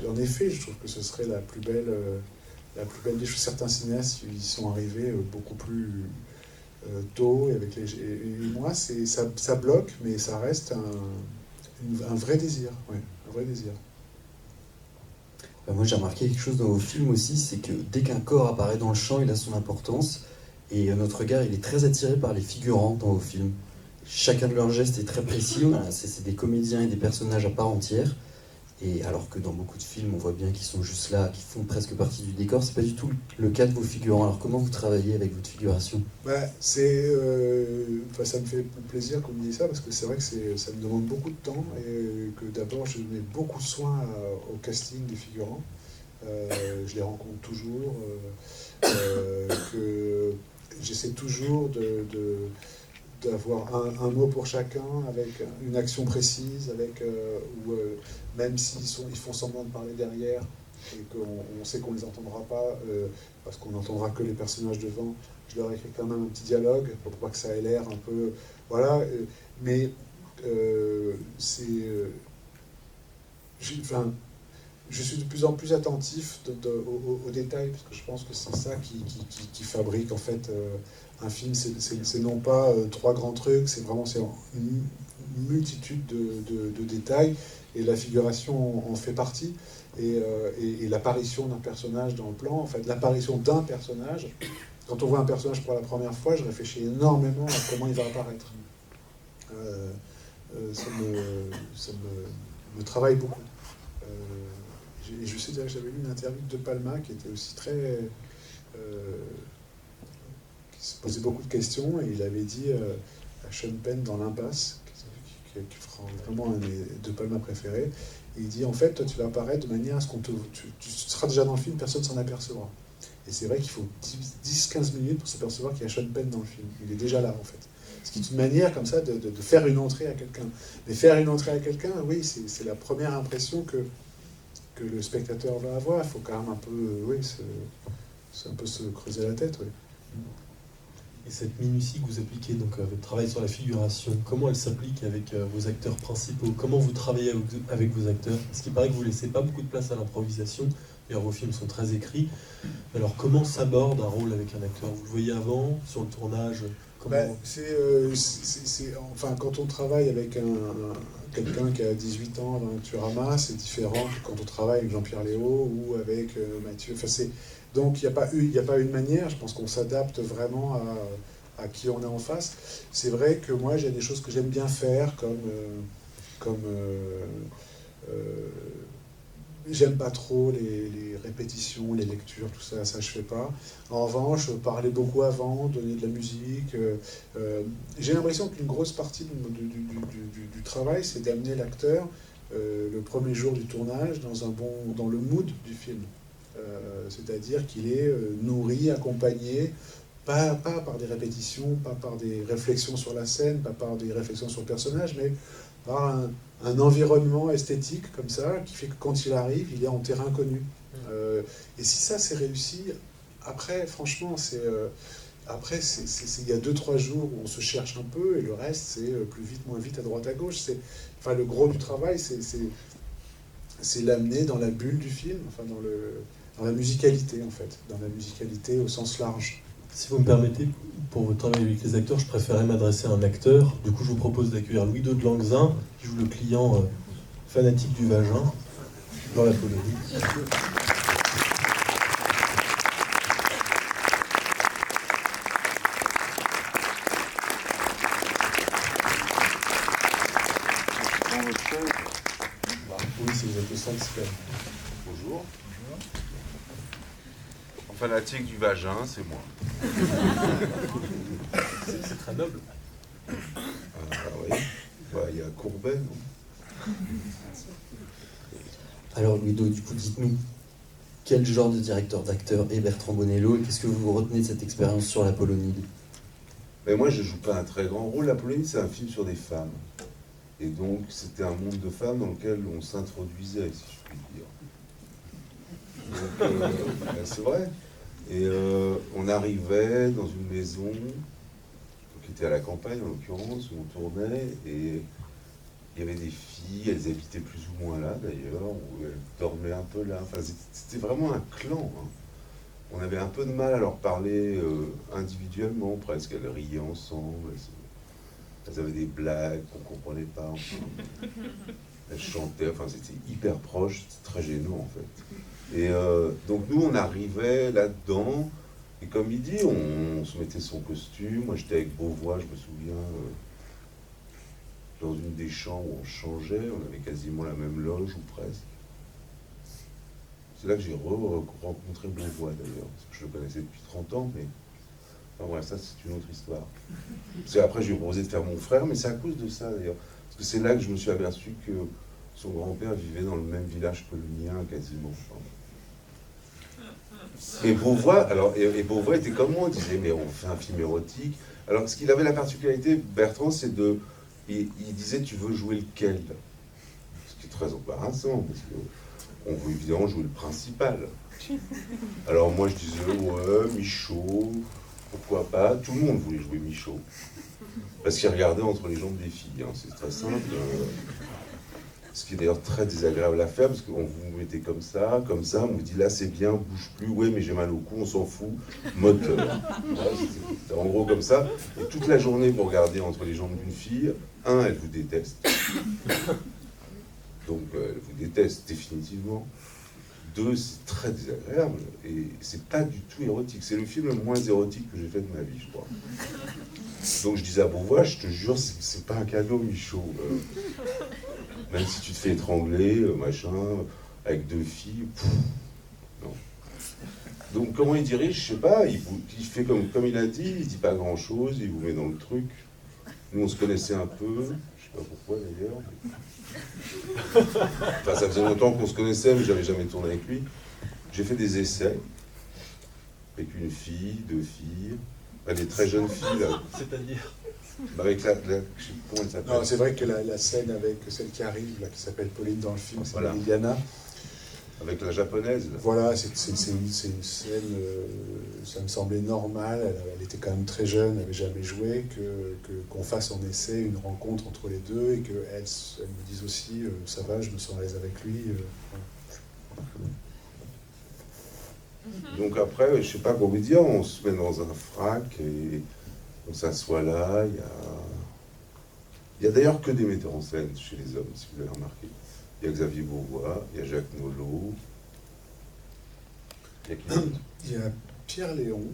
en effet, je trouve que ce serait la plus belle des choses. Certains cinéastes, ils sont arrivés beaucoup plus tôt, et moi, ça bloque, mais ça reste un vrai désir. Ouais, un vrai désir. Moi, j'ai remarqué quelque chose dans vos films aussi, c'est que dès qu'un corps apparaît dans le champ, il a son importance, et notre regard, il est très attiré par les figurants dans vos films. Chacun de leurs gestes est très précis, voilà, c'est des comédiens et des personnages à part entière. Et alors que dans beaucoup de films, on voit bien qu'ils sont juste là, qu'ils font presque partie du décor, c'est pas du tout le cas de vos figurants. Alors comment vous travaillez avec votre figuration? Ça me fait plaisir qu'on me dise ça, parce que c'est vrai que ça me demande beaucoup de temps, et que d'abord je mets beaucoup de soin au casting des figurants. Je les rencontre toujours, que j'essaie toujours d'avoir un mot pour chacun, avec une action précise, même ils font semblant de parler derrière, et qu'on sait qu'on ne les entendra pas, parce qu'on n'entendra que les personnages devant, je leur écris quand même un petit dialogue, pour pas que ça ait l'air un peu... Voilà, mais je suis de plus en plus attentif aux détails, parce que je pense que c'est ça qui fabrique en fait un film. C'est non pas trois grands trucs, c'est une multitude de détails, et la figuration en fait partie, et l'apparition d'un personnage dans le plan, en fait l'apparition d'un personnage. Quand on voit un personnage pour la première fois, je réfléchis énormément à comment il va apparaître. Ça me travaille beaucoup. Je sais déjà que j'avais lu une interview de Palma qui était aussi très... qui se posait beaucoup de questions, et il avait dit à Sean Penn dans L'Impasse, qui fera vraiment un des De Palma préférés, il dit en fait, toi tu vas apparaître de manière à ce tu seras déjà dans le film, personne ne s'en apercevra. Et c'est vrai qu'il faut 10-15 minutes pour s'apercevoir qu'il y a Sean Penn dans le film. Il est déjà là en fait. Ce qui est une manière comme ça de faire une entrée à quelqu'un. Mais faire une entrée à quelqu'un, oui, c'est la première impression que le spectateur va avoir. Il faut quand même un peu, c'est un peu se creuser la tête, oui. Et cette minutie que vous appliquez, donc votre travail sur la figuration, comment elle s'applique avec vos acteurs principaux? Comment vous travaillez avec vos acteurs? Parce qu'il paraît que vous ne laissez pas beaucoup de place à l'improvisation. D'ailleurs, vos films sont très écrits. Alors, comment s'aborde un rôle avec un acteur? Vous le voyez avant, sur le tournage? Comment... Enfin, quand on travaille avec quelqu'un qui a 18 ans dans Futurama, c'est différent que quand on travaille avec Jean-Pierre Léaud ou avec Mathieu. Enfin, donc, il n'y a pas une manière. Je pense qu'on s'adapte vraiment à qui on est en face. C'est vrai que moi, j'ai des choses que j'aime bien faire, comme j'aime pas trop les répétitions, les lectures, tout ça, ça je fais pas. En revanche, parler beaucoup avant, donner de la musique. J'ai l'impression qu'une grosse partie du travail, c'est d'amener l'acteur le premier jour du tournage dans le mood du film. C'est-à-dire qu'il est nourri, accompagné, pas par des répétitions, pas par des réflexions sur la scène, pas par des réflexions sur le personnage, mais par un environnement esthétique comme ça, qui fait que quand il arrive, il est en terrain connu. Et si ça c'est réussi, après, franchement, il y a 2-3 jours où on se cherche un peu, et le reste, c'est plus vite, moins vite, à droite, à gauche. Enfin, le gros du travail, c'est l'amener dans la bulle du film, enfin, dans la musicalité, en fait, dans la musicalité au sens large. Si vous me permettez, pour votre travail avec les acteurs, je préférais m'adresser à un acteur. Du coup, je vous propose d'accueillir Louis II de Langzin, qui joue le client fanatique du vagin dans la Polonie. Oui, si vous êtes au centre, c'est Bonjour. Fanatique du vagin, c'est moi. C'est très noble. Oui. Il y a Courbet, non? Alors Ludo, du coup, dites-nous, quel genre de directeur d'acteur est Bertrand Bonello et qu'est-ce que vous retenez de cette expérience sur l'Apollonide? Mais moi, je joue pas un très grand rôle. L'Apollonide, c'est un film sur des femmes. Et donc, c'était un monde de femmes dans lequel on s'introduisait, si je puis dire. Donc, c'est vrai. Et on arrivait dans une maison qui était à la campagne, en l'occurrence, où on tournait, et il y avait des filles, elles habitaient plus ou moins là, d'ailleurs, où elles dormaient un peu là. Enfin, c'était vraiment un clan, hein. On avait un peu de mal à leur parler individuellement, presque. Elles riaient ensemble, elles avaient des blagues qu'on ne comprenait pas. Enfin. Elles chantaient, enfin, c'était hyper proche, c'était très gênant, en fait. Et donc nous, on arrivait là-dedans, et comme il dit, on se mettait son costume. Moi, j'étais avec Beauvois, je me souviens, dans une des chambres où on changeait, on avait quasiment la même loge, ou presque. C'est là que j'ai rencontré Beauvois, d'ailleurs, parce que je le connaissais depuis 30 ans, mais... Enfin, voilà, ça, c'est une autre histoire. Parce qu'après, je lui ai proposé de faire mon frère, mais c'est à cause de ça, d'ailleurs. Parce que c'est là que je me suis aperçu que son grand-père vivait dans le même village que le mien, quasiment. Et Beauvois, et Beauvois était comme moi, il disait, mais on fait un film érotique. Alors, ce qu'il avait la particularité, Bertrand, c'est de... Il disait, tu veux jouer lequel? Ce qui est très embarrassant, parce qu'on veut évidemment jouer le principal. Alors moi, je disais, ouais, Michaud, pourquoi pas? Tout le monde voulait jouer Michaud. Parce qu'il regardait entre les jambes des filles, hein, c'est très simple. Ce qui est d'ailleurs très désagréable à faire, parce qu'on vous mettez comme ça, on vous dit là c'est bien, bouge plus, ouais mais j'ai mal au cou, on s'en fout, moteur. Voilà, c'est en gros comme ça. Et toute la journée vous regardez entre les jambes d'une fille, elle vous déteste. Donc elle vous déteste définitivement. 2, c'est très désagréable, et c'est pas du tout érotique. C'est le film le moins érotique que j'ai fait de ma vie, je crois. Donc je disais à Beauvois, je te jure, c'est pas un cadeau, Michaud. Même si tu te fais étrangler, machin, avec 2 filles, non. Donc comment il dirige, je sais pas, il fait comme il a dit, il dit pas grand chose, il vous met dans le truc. Nous on se connaissait un peu, je sais pas pourquoi d'ailleurs. Enfin ça faisait longtemps qu'on se connaissait, mais j'avais jamais tourné avec lui. J'ai fait des essais, avec une fille, 2 filles, des très jeunes filles là. C'est-à-dire avec je sais pas comment elle s'appelle. Non, c'est vrai que la scène avec celle qui arrive, là, qui s'appelle Pauline dans le film, c'est voilà. Liliana. Avec la japonaise, là. Voilà, c'est une scène, ça me semblait normal, elle était quand même très jeune, elle n'avait jamais joué, qu'on fasse en essai une rencontre entre les deux, et qu'elle me dise aussi, ça va, je me sens à l'aise avec lui. Donc après, je sais pas quoi vous dire, on se met dans un frac et on s'assoit là. Il y a d'ailleurs que des metteurs en scène chez les hommes, si vous avez remarqué. Il y a Xavier Beauvois, il y a Jacques Nolot, il y a qui d'autre ? Il y a Pierre Léon,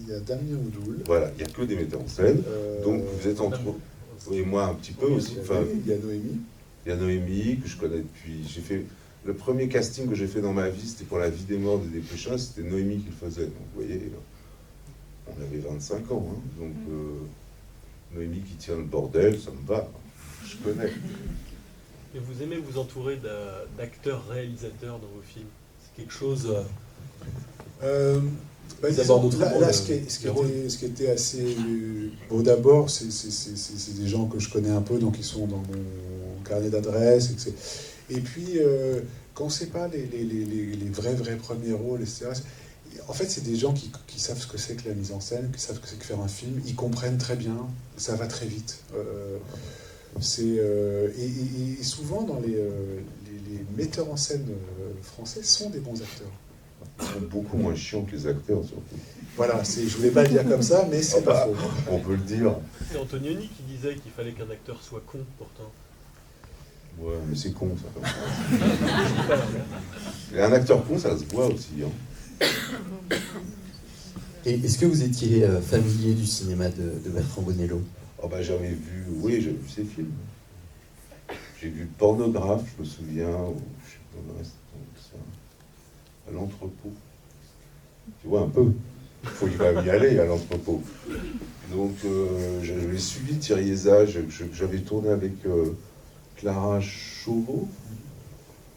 il y a Damien Oudoul. Voilà, il n'y a que des metteurs en scène. Donc vous êtes entre vous et moi un petit peu aussi. Enfin, il y a Noémie. il y a Noémie, que je connais depuis... J'ai fait... Le premier casting que j'ai fait dans ma vie, c'était pour La vie des morts de Desplechin, c'était Noémie qui le faisait. Donc vous voyez, on avait 25 ans. Hein, donc Noémie qui tient le bordel, ça me va. Je connais. Et vous aimez vous entourer d'acteurs-réalisateurs dans vos films? C'est quelque chose... Disons, là, ce qui était assez... Bon, d'abord, c'est des gens que je connais un peu, donc ils sont dans mon carnet d'adresses, etc. Et puis, quand c'est pas les vrais premiers rôles, etc., en fait, c'est des gens qui savent ce que c'est que la mise en scène, qui savent ce que c'est que faire un film, ils comprennent très bien, ça va très vite. Et souvent, dans les metteurs en scène français sont des bons acteurs. Ils sont beaucoup moins chiants que les acteurs, surtout. Voilà, je voulais pas le dire comme ça, mais c'est pas faux. On peut le dire. C'est Antonioni qui disait qu'il fallait qu'un acteur soit con, pourtant. Ouais, mais c'est con, ça. Et un acteur con, ça se voit aussi. Hein. Et est-ce que vous étiez familier du cinéma de Bertrand Bonello? Oh bah j'avais vu, oui, j'ai vu ses films. J'ai vu Pornographe, je me souviens, je sais pas le reste, à l'entrepôt. Tu vois un peu, il faut quand même y aller à l'entrepôt. Donc j'avais suivi Thierry Eza, j'avais tourné avec Clara Chauveau.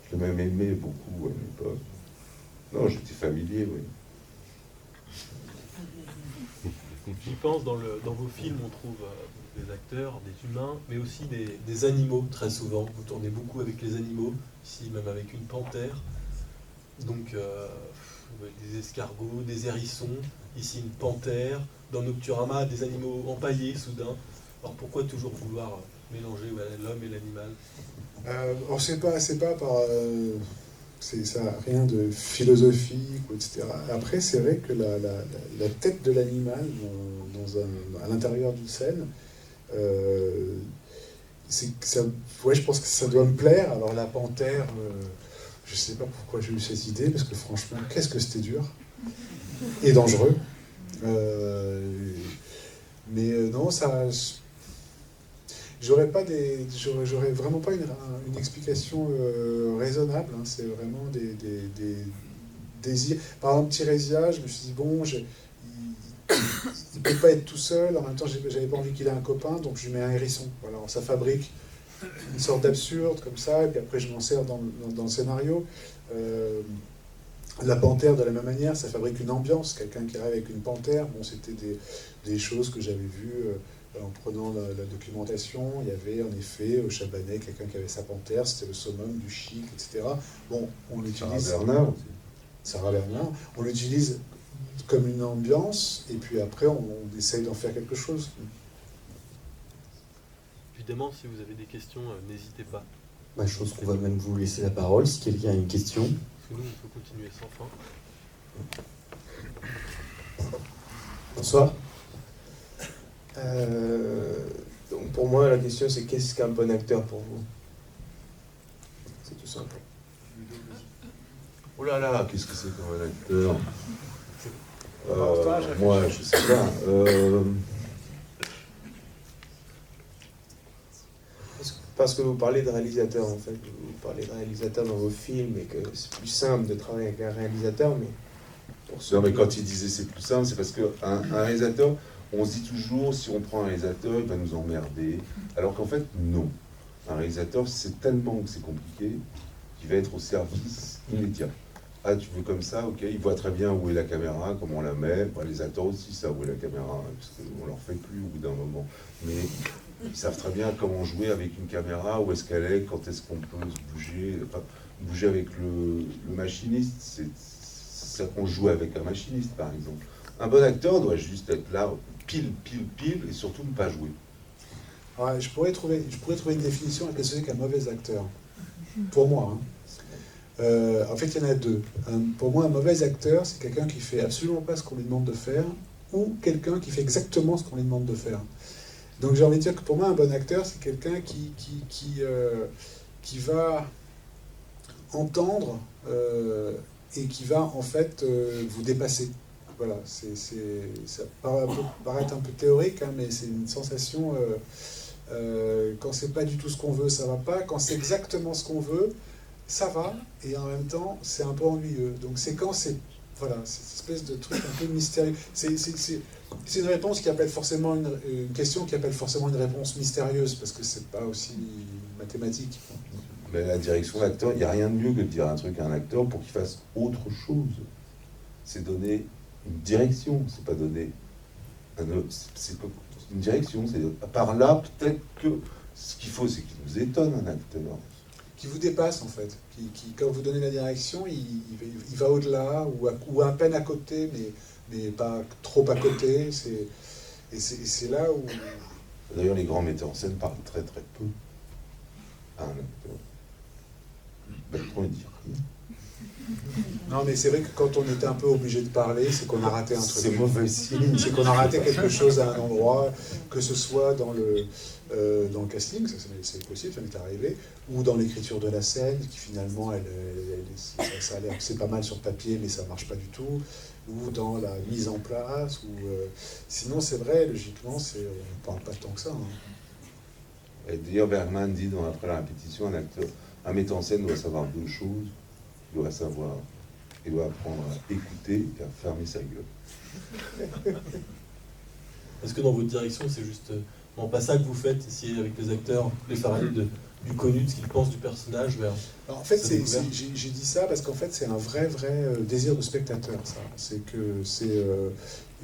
Je l'ai même aimé beaucoup à l'époque. Non, j'étais familier, oui. J'y pense, dans vos films, on trouve des acteurs, des humains, mais aussi des animaux, très souvent. Vous tournez beaucoup avec les animaux, ici même avec une panthère. Donc, des escargots, des hérissons, ici une panthère, dans Nocturama, des animaux empaillés, soudain. Alors pourquoi toujours vouloir mélanger l'homme et l'animal? C'est pas par... ça n'a rien de philosophique, etc. Après, c'est vrai que la tête de l'animal à l'intérieur d'une scène, je pense que ça doit me plaire. Alors la panthère, je ne sais pas pourquoi j'ai eu cette idée, parce que franchement, qu'est-ce que c'était dur et dangereux. Non, ça... J'aurais vraiment pas une explication raisonnable. Hein. C'est vraiment des désirs. Par exemple, Tirésia, je me suis dit, bon, il ne peut pas être tout seul. En même temps, j'avais pas envie qu'il ait un copain, donc je lui mets un hérisson. Voilà, alors, ça fabrique une sorte d'absurde comme ça, et puis après, je m'en sers dans le scénario. La panthère, de la même manière, ça fabrique une ambiance. Quelqu'un qui arrive avec une panthère, bon, c'était des choses que j'avais vues. En prenant la documentation, il y avait en effet au Chabanais quelqu'un qui avait sa panthère, c'était le summum du chic, etc. Bon, on l'utilise. Sarah Bernard aussi. Sarah Bernard. On l'utilise comme une ambiance, et puis après on essaye d'en faire quelque chose. Évidemment, si vous avez des questions, n'hésitez pas. Je pense qu'on va même vous laisser la parole si quelqu'un a une question. Parce que nous, on peut continuer sans fin. Bonsoir. Donc pour moi, la question c'est qu'est-ce qu'un bon acteur pour vous? C'est tout simple. Oh là là, qu'est-ce que c'est comme un acteur? Moi, je sais pas. Parce que vous parlez de réalisateur, en fait. Vous parlez de réalisateur dans vos films et que c'est plus simple de travailler avec un réalisateur, mais... Non, mais quand il disait c'est plus simple, c'est parce qu'un réalisateur... On se dit toujours, si on prend un réalisateur, il va nous emmerder. Alors qu'en fait, non. Un réalisateur, c'est tellement que c'est compliqué qu'il va être au service immédiat. Ah, tu veux comme ça, ok. Il voit très bien où est la caméra, comment on la met. Bon, les acteurs aussi savent où est la caméra, parce qu'on leur fait plus au bout d'un moment. Mais ils savent très bien comment jouer avec une caméra, où est-ce qu'elle est, quand est-ce qu'on peut se bouger. Enfin, bouger avec le machiniste, c'est ça qu'on joue avec un machiniste, par exemple. Un bon acteur doit juste être là, pile, et surtout ne pas jouer. Ouais, je pourrais trouver une définition à qu'est-ce que c'est qu'un mauvais acteur. Pour moi. En fait, il y en a deux. Pour moi, un mauvais acteur, c'est quelqu'un qui fait absolument pas ce qu'on lui demande de faire, ou quelqu'un qui fait exactement ce qu'on lui demande de faire. Donc j'ai envie de dire que pour moi, un bon acteur, c'est quelqu'un qui va entendre et qui va en fait vous dépasser. Voilà, ça paraît un peu théorique, hein, mais c'est une sensation. Quand c'est pas du tout ce qu'on veut, ça va pas. Quand c'est exactement ce qu'on veut, ça va. Et en même temps, c'est un peu ennuyeux. Donc c'est quand c'est voilà, cette espèce de truc un peu mystérieux. C'est une réponse qui appelle forcément une question qui appelle forcément une réponse mystérieuse parce que c'est pas aussi mathématique. Mais la direction d'acteur, il n'y a rien de mieux que de dire un truc à un acteur pour qu'il fasse autre chose. C'est donner une direction, c'est pas donner c'est une direction. C'est par là peut-être que ce qu'il faut, c'est qu'il nous étonne un acteur. Qui vous dépasse en fait, qui quand vous donnez la direction, il va au-delà ou à peine à côté, mais pas trop à côté. C'est là où. D'ailleurs, les grands metteurs en scène parlent très très peu à un acteur. Bertrand, il dit rien. Non, mais c'est vrai que quand on était un peu obligé de parler, c'est qu'on a raté un truc. C'est mauvais signe. C'est qu'on a raté quelque chose à un endroit, que ce soit dans le casting, c'est possible, ça m'est arrivé, ou dans l'écriture de la scène, qui finalement, ça a l'air que c'est pas mal sur papier, mais ça marche pas du tout, ou dans la mise en place, ou sinon c'est vrai, logiquement, on ne parle pas tant que ça. Hein. Et d'ailleurs, Bergman dit après la répétition, un metteur en scène doit savoir deux choses. Il doit apprendre à écouter et à fermer sa gueule. Est-ce que dans votre direction, c'est juste pas ça que vous faites, essayer avec les acteurs, les faire aller du connu, de ce qu'ils pensent du personnage vers... Alors, en fait, j'ai dit ça parce qu'en fait, c'est un vrai désir de spectateur, ça.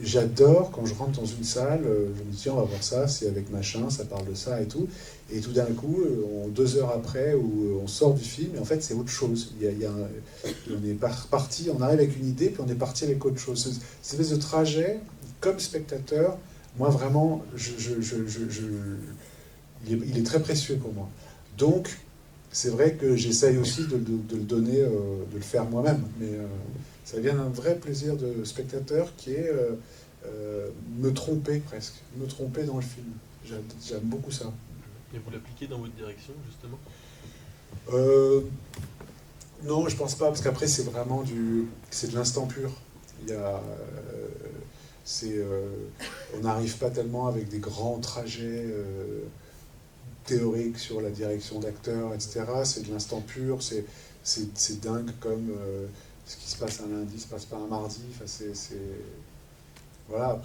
J'adore quand je rentre dans une salle, je me dis tiens, on va voir ça, c'est avec machin, ça parle de ça et tout. Et tout d'un coup, 2 heures après, on sort du film, et en fait, c'est autre chose. On est parti, on arrive avec une idée, puis on est parti avec autre chose. Cette espèce de trajet, comme spectateur, moi, vraiment, il est très précieux pour moi. Donc, c'est vrai que j'essaye aussi de le donner, de le faire moi-même. Mais ça vient d'un vrai plaisir de spectateur qui est me tromper presque, me tromper dans le film. J'aime beaucoup ça. Et vous l'appliquez dans votre direction, justement ? Non, je pense pas, parce qu'après c'est vraiment c'est de l'instant pur. On n'arrive pas tellement avec des grands trajets théoriques sur la direction d'acteurs, etc. C'est de l'instant pur, c'est dingue comme ce qui se passe un lundi se passe pas un mardi. Enfin, voilà,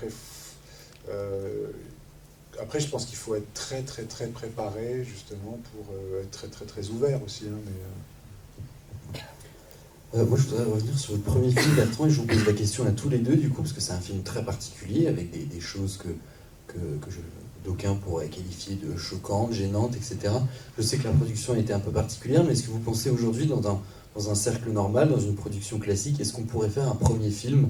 après, je pense qu'il faut être très préparé, justement, pour être très ouvert aussi. Hein, moi, je voudrais revenir sur votre premier film, Bertrand, et je vous pose la question à tous les deux, du coup, parce que c'est un film très particulier, avec des choses que d'aucuns pourraient qualifier de choquantes, gênantes, etc. Je sais que la production a été un peu particulière, mais est-ce que vous pensez aujourd'hui, dans un cercle normal, dans une production classique, est-ce qu'on pourrait faire un premier film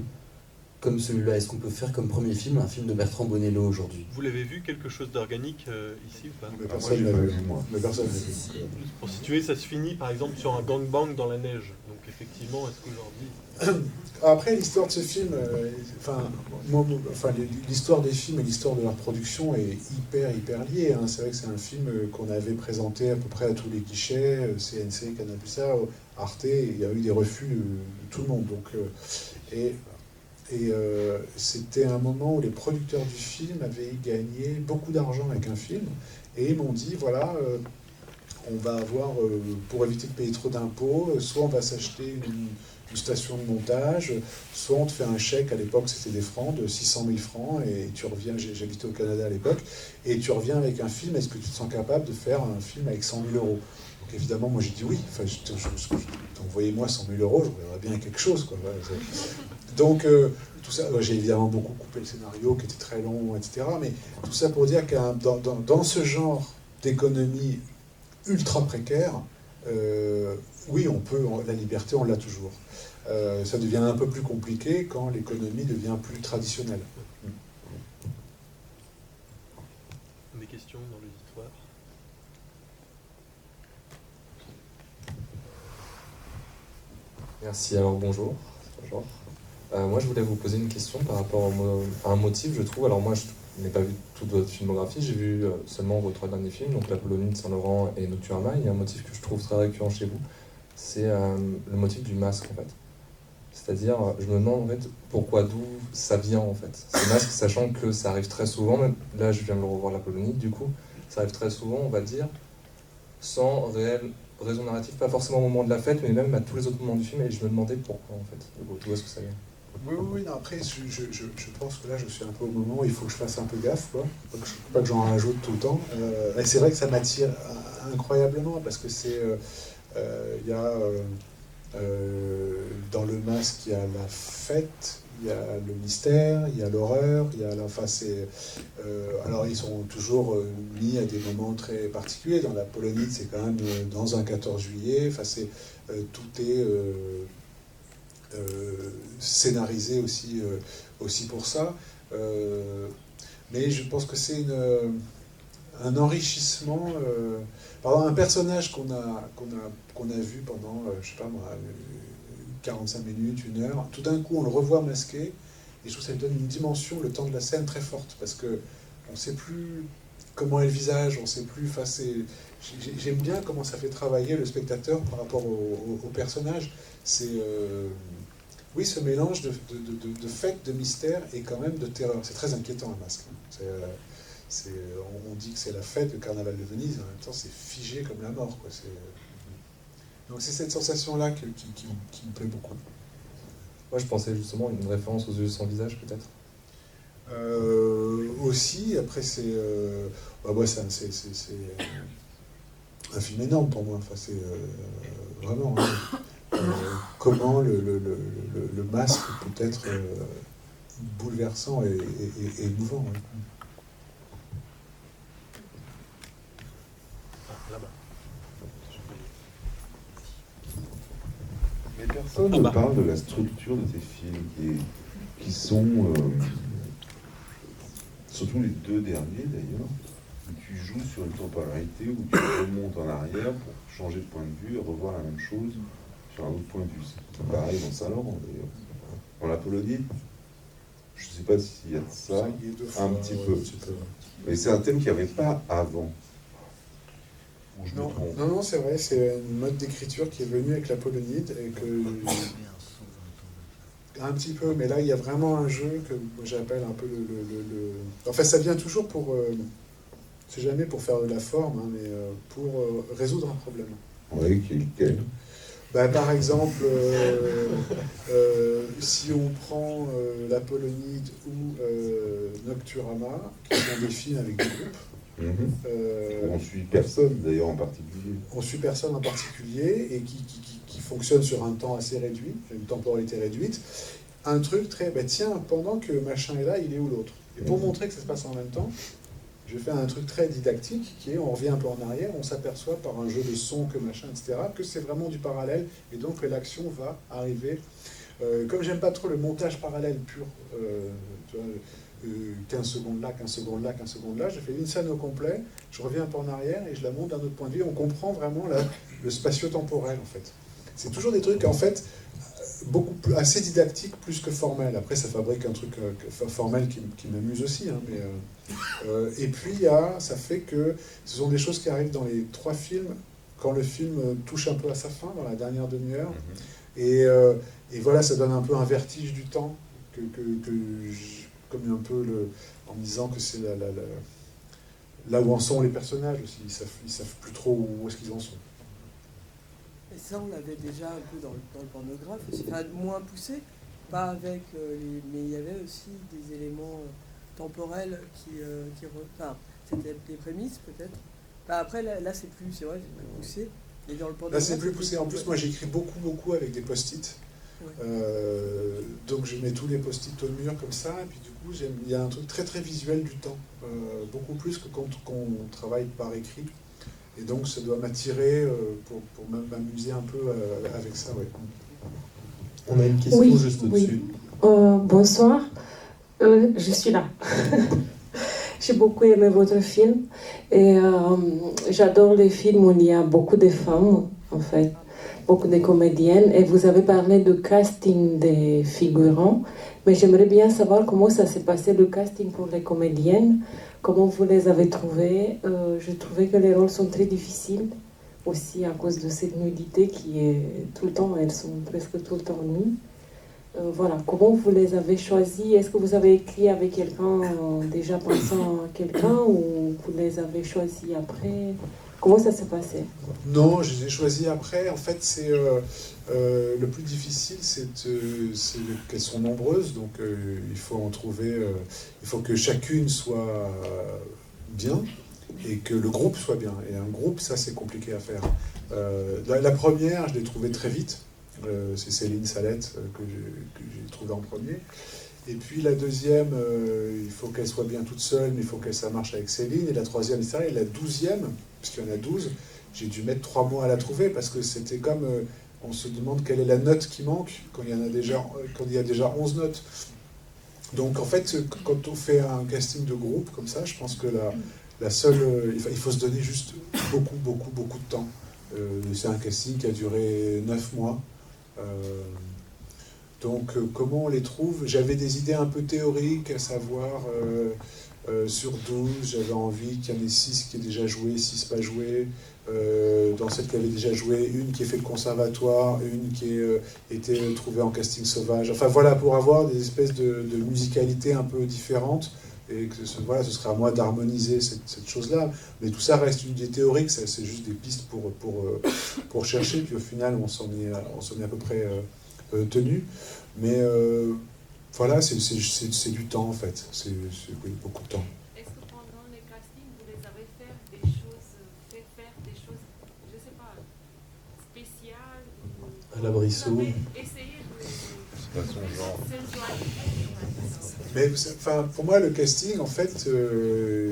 comme celui-là? Est-ce qu'on peut faire comme premier film un film de Bertrand Bonello aujourd'hui? Vous l'avez vu, quelque chose d'organique ici ou pas? Mais personne n'a vu. Mais personne n'a vu. Juste pour situer, ça se finit par exemple sur un gangbang dans la neige. Donc effectivement, est-ce qu'aujourd'hui... Après, l'histoire de ce film, l'histoire des films et l'histoire de leur production est hyper liée. Hein. C'est vrai que c'est un film qu'on avait présenté à peu près à tous les guichets, CNC, Canal+, Arte, et il y a eu des refus de tout le monde. Donc, c'était un moment où les producteurs du film avaient gagné beaucoup d'argent avec un film, et ils m'ont dit, voilà, on va avoir, pour éviter de payer trop d'impôts, soit on va s'acheter une station de montage, soit on te fait un chèque, à l'époque c'était des francs, de 600 000 francs, et tu reviens, j'habitais au Canada à l'époque, et tu reviens avec un film, est-ce que tu te sens capable de faire un film avec 100 000 euros? Donc évidemment, moi j'ai dit oui, enfin, envoyez-moi 100 000 euros, je verrais bien quelque chose, quoi. Donc, tout ça, j'ai évidemment beaucoup coupé le scénario, qui était très long, etc., mais tout ça pour dire que dans ce genre d'économie ultra précaire, oui, la liberté, on l'a toujours. Ça devient un peu plus compliqué quand l'économie devient plus traditionnelle. Des questions dans l'auditoire? Merci, alors bonjour. Bonjour. Moi je voulais vous poser une question par rapport à un motif, je trouve. Alors moi je n'ai pas vu toute votre filmographie, j'ai vu seulement vos 3 derniers films, donc l'Apollonie de Saint-Laurent et Nocturama. Il y a un motif que je trouve très récurrent chez vous, c'est le motif du masque en fait. C'est-à-dire, je me demande en fait pourquoi, d'où ça vient en fait. Ce masque, sachant que ça arrive très souvent, même là je viens de le revoir l'Apollonie, du coup, ça arrive très souvent, on va dire, sans réelle raison narrative, pas forcément au moment de la fête, mais même à tous les autres moments du film, et je me demandais pourquoi en fait, d'où est-ce que ça vient. Oui, non, après, je pense que là, je suis un peu au moment où il faut que je fasse un peu gaffe, quoi. Pas que j'en rajoute tout le temps. Et c'est vrai que ça m'attire incroyablement, parce que il y a dans le masque, il y a la fête, il y a le mystère, il y a l'horreur, il y a alors ils sont toujours mis à des moments très particuliers. Dans la Polonide, c'est quand même dans un 14 juillet. Enfin, tout est scénarisé aussi pour ça. Mais je pense que c'est un enrichissement. Par exemple, un personnage qu'on a vu pendant, je sais pas moi, 45 minutes, 1 heure, tout d'un coup on le revoit masqué, et je trouve que ça lui donne une dimension, le temps de la scène, très forte, parce que on ne sait plus comment est le visage, on ne sait plus. Enfin, j'aime bien comment ça fait travailler le spectateur par rapport au personnage. Oui, ce mélange de fête, de mystère et quand même de terreur. C'est très inquiétant, un masque. On dit que c'est la fête, le carnaval de Venise, en même temps c'est figé comme la mort, quoi. Donc c'est cette sensation-là qui me plaît beaucoup. Moi je pensais justement à une référence aux yeux sans visage peut-être. Aussi, après c'est un film énorme pour moi. Enfin, c'est vraiment comment le masque peut être bouleversant et émouvant. Ouais. Là-bas. Mais personne ne parle de la structure de tes films qui sont, surtout les 2 derniers d'ailleurs, où tu joues sur une temporalité, où tu remontes en arrière pour changer de point de vue et revoir la même chose sur un autre point de vue. C'est pareil dans Saint-Laurent d'ailleurs. Dans la Polonide, je ne sais pas s'il y a de ça, un petit peu. Mais c'est un thème qu'il n'y avait pas avant. Non, c'est vrai, c'est une mode d'écriture qui est venue avec la Polonide et un petit peu, mais là il y a vraiment un jeu que j'appelle un peu Enfin, ça vient toujours pour, c'est jamais pour faire de la forme, hein, mais pour résoudre un problème. Oui, quel? Par exemple, si on prend la Polonide ou Nocturama, qui sont des films avec des groupes. On suit personne d'ailleurs en particulier. On suit personne en particulier et qui fonctionne sur un temps assez réduit, une temporalité réduite. Un truc très, tiens, pendant que machin est là, il est où l'autre? Et pour montrer que ça se passe en même temps, je fais un truc très didactique qui est, on revient un peu en arrière, on s'aperçoit par un jeu de son, que machin, etc., que c'est vraiment du parallèle et donc que l'action va arriver. Comme j'aime pas trop le montage parallèle pur, tu vois, 15 secondes là, 15 secondes là, 15 secondes là, je fais une scène au complet, je reviens un peu en arrière et je la monte d'un autre point de vue, on comprend vraiment le spatio-temporel en fait. C'est toujours des trucs en fait assez didactiques plus que formels. Après ça fabrique un truc formel qui m'amuse aussi, hein, et puis ça fait que ce sont des choses qui arrivent dans les 3 films quand le film touche un peu à sa fin, dans la dernière demi-heure, et voilà, ça donne un peu un vertige du temps comme un peu en me disant que c'est là où en sont les personnages aussi. Ils savent plus trop où est-ce qu'ils en sont. Et ça, on l'avait déjà un peu dans le pornographe aussi, enfin, moins poussé, pas avec mais il y avait aussi des éléments temporels enfin, c'était des prémices peut-être. Enfin, après, là c'est vrai, c'est plus poussé. Mais dans le pornographe, là, c'est plus poussé. En plus, moi, j'écris beaucoup avec des post-it. Ouais. Donc, je mets tous les post-it au mur comme ça, et puis du coup, il y a un truc très très visuel du temps, beaucoup plus que quand on travaille par écrit. Et donc ça doit m'attirer pour m'amuser un peu avec ça. Ouais. On a une question Oui, juste au-dessus. Bonsoir, je suis là. J'ai beaucoup aimé votre film et j'adore les films où il y a beaucoup de femmes, en fait, beaucoup de comédiennes. Et vous avez parlé de casting des figurants, mais j'aimerais bien savoir comment ça s'est passé le casting pour les comédiennes, comment vous les avez trouvées. Je trouvais que les rôles sont très difficiles, aussi à cause de cette nudité qui est tout le temps, elles sont presque tout le temps nues. Voilà, comment vous les avez choisis? Est-ce que vous avez écrit avec quelqu'un, déjà pensant à quelqu'un, ou vous les avez choisis après? Comment ça s'est passé? Non, je les ai choisis après. En fait, c'est le plus difficile, c'est qu'elles sont nombreuses, donc il faut en trouver. Il faut que chacune soit bien et que le groupe soit bien. Et un groupe, ça, c'est compliqué à faire. La première, je l'ai trouvée très vite. C'est Céline Salette que j'ai trouvée en premier. Et puis la deuxième, il faut qu'elle soit bien toute seule, mais il faut que ça marche avec Céline. Et la troisième, etc. Et la 12e, puisqu'il y en a 12, j'ai dû mettre 3 mois à la trouver parce que c'était comme on se demande quelle est la note qui manque quand il y a déjà 11 notes. Donc en fait, quand on fait un casting de groupe comme ça, je pense que la seule, il faut se donner juste beaucoup de temps. C'est un casting qui a duré 9 mois. Donc comment on les trouve? J'avais des idées un peu théoriques, à savoir sur 12, j'avais envie qu'il y en ait 6 qui aient déjà joué, 6 pas joués, dans celle qui avait déjà joué, une qui ait fait le conservatoire, une qui ait été trouvée en casting sauvage, enfin voilà, pour avoir des espèces de musicalité un peu différentes, et que voilà, ce sera à moi d'harmoniser cette chose-là, mais tout ça reste une idée théorique, c'est juste des pistes pour chercher, puis au final on s'en est à peu près tenu, mais voilà, c'est du temps en fait, c'est oui, beaucoup de temps. Est-ce que pendant les castings, vous les avez fait faire des choses, je sais pas, spéciales À la Brissot. Vous avez essayé de... C'est pas son genre. Mais enfin, pour moi, le casting, en fait, je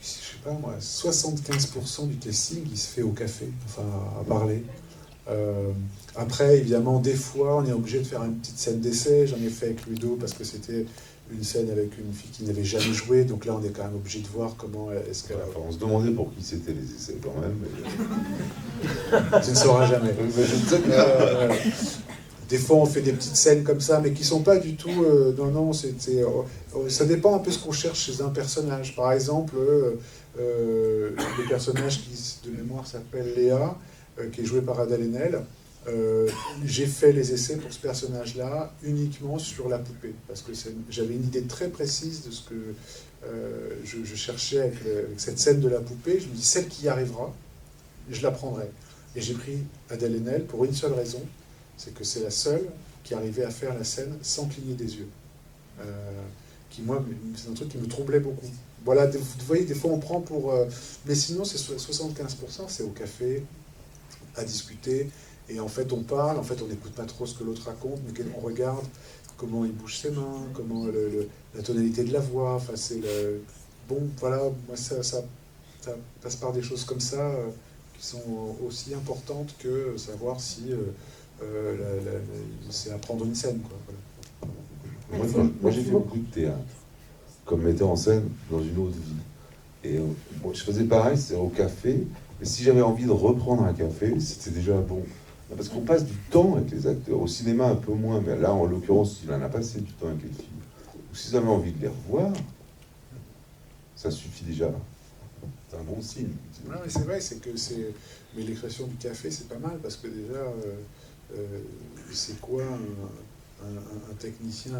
sais pas moi, 75% du casting, il se fait au café, enfin, à parler. Après, évidemment, des fois, on est obligé de faire une petite scène d'essai. J'en ai fait avec Ludo parce que c'était une scène avec une fille qui n'avait jamais joué. Donc là, on est quand même obligé de voir comment est-ce qu'elle a... On se demandait pour qui c'était les essais quand même. Mais... Tu ne sauras jamais. Mais je ne sais pas. Des fois, on fait des petites scènes comme ça, mais qui sont pas du tout... non, ça dépend un peu ce qu'on cherche chez un personnage. Par exemple, le personnage qui, de mémoire, s'appelle Léa, qui est joué par Adèle Haenel. J'ai fait les essais pour ce personnage-là uniquement sur la poupée, parce que j'avais une idée très précise de ce que je cherchais avec cette scène de la poupée. Je me dis, celle qui y arrivera, je la prendrai. Et j'ai pris Adèle Haenel pour une seule raison, c'est que c'est la seule qui arrivait à faire la scène sans cligner des yeux. Moi, c'est un truc qui me troublait beaucoup. Voilà, vous voyez, des fois on prend pour... mais sinon, c'est 75%, c'est au café, à discuter, et en fait on parle, en fait on n'écoute pas trop ce que l'autre raconte, mais on regarde comment il bouge ses mains, comment la tonalité de la voix, enfin c'est le... Bon, voilà, moi ça passe par des choses comme ça qui sont aussi importantes que savoir si c'est apprendre une scène, quoi. Voilà. Moi j'ai fait beaucoup de théâtre, comme metteur en scène dans une autre vie. Et bon, je faisais pareil, c'était au café. Et si j'avais envie de reprendre un café, c'était déjà bon. Parce qu'on passe du temps avec les acteurs. Au cinéma, un peu moins, mais là, en l'occurrence, il en a passé du temps avec les filles. Donc, si j'avais envie de les revoir, ça suffit déjà. C'est un bon signe. Non, mais c'est vrai, mais l'expression du café, c'est pas mal, parce que déjà, c'est quoi un technicien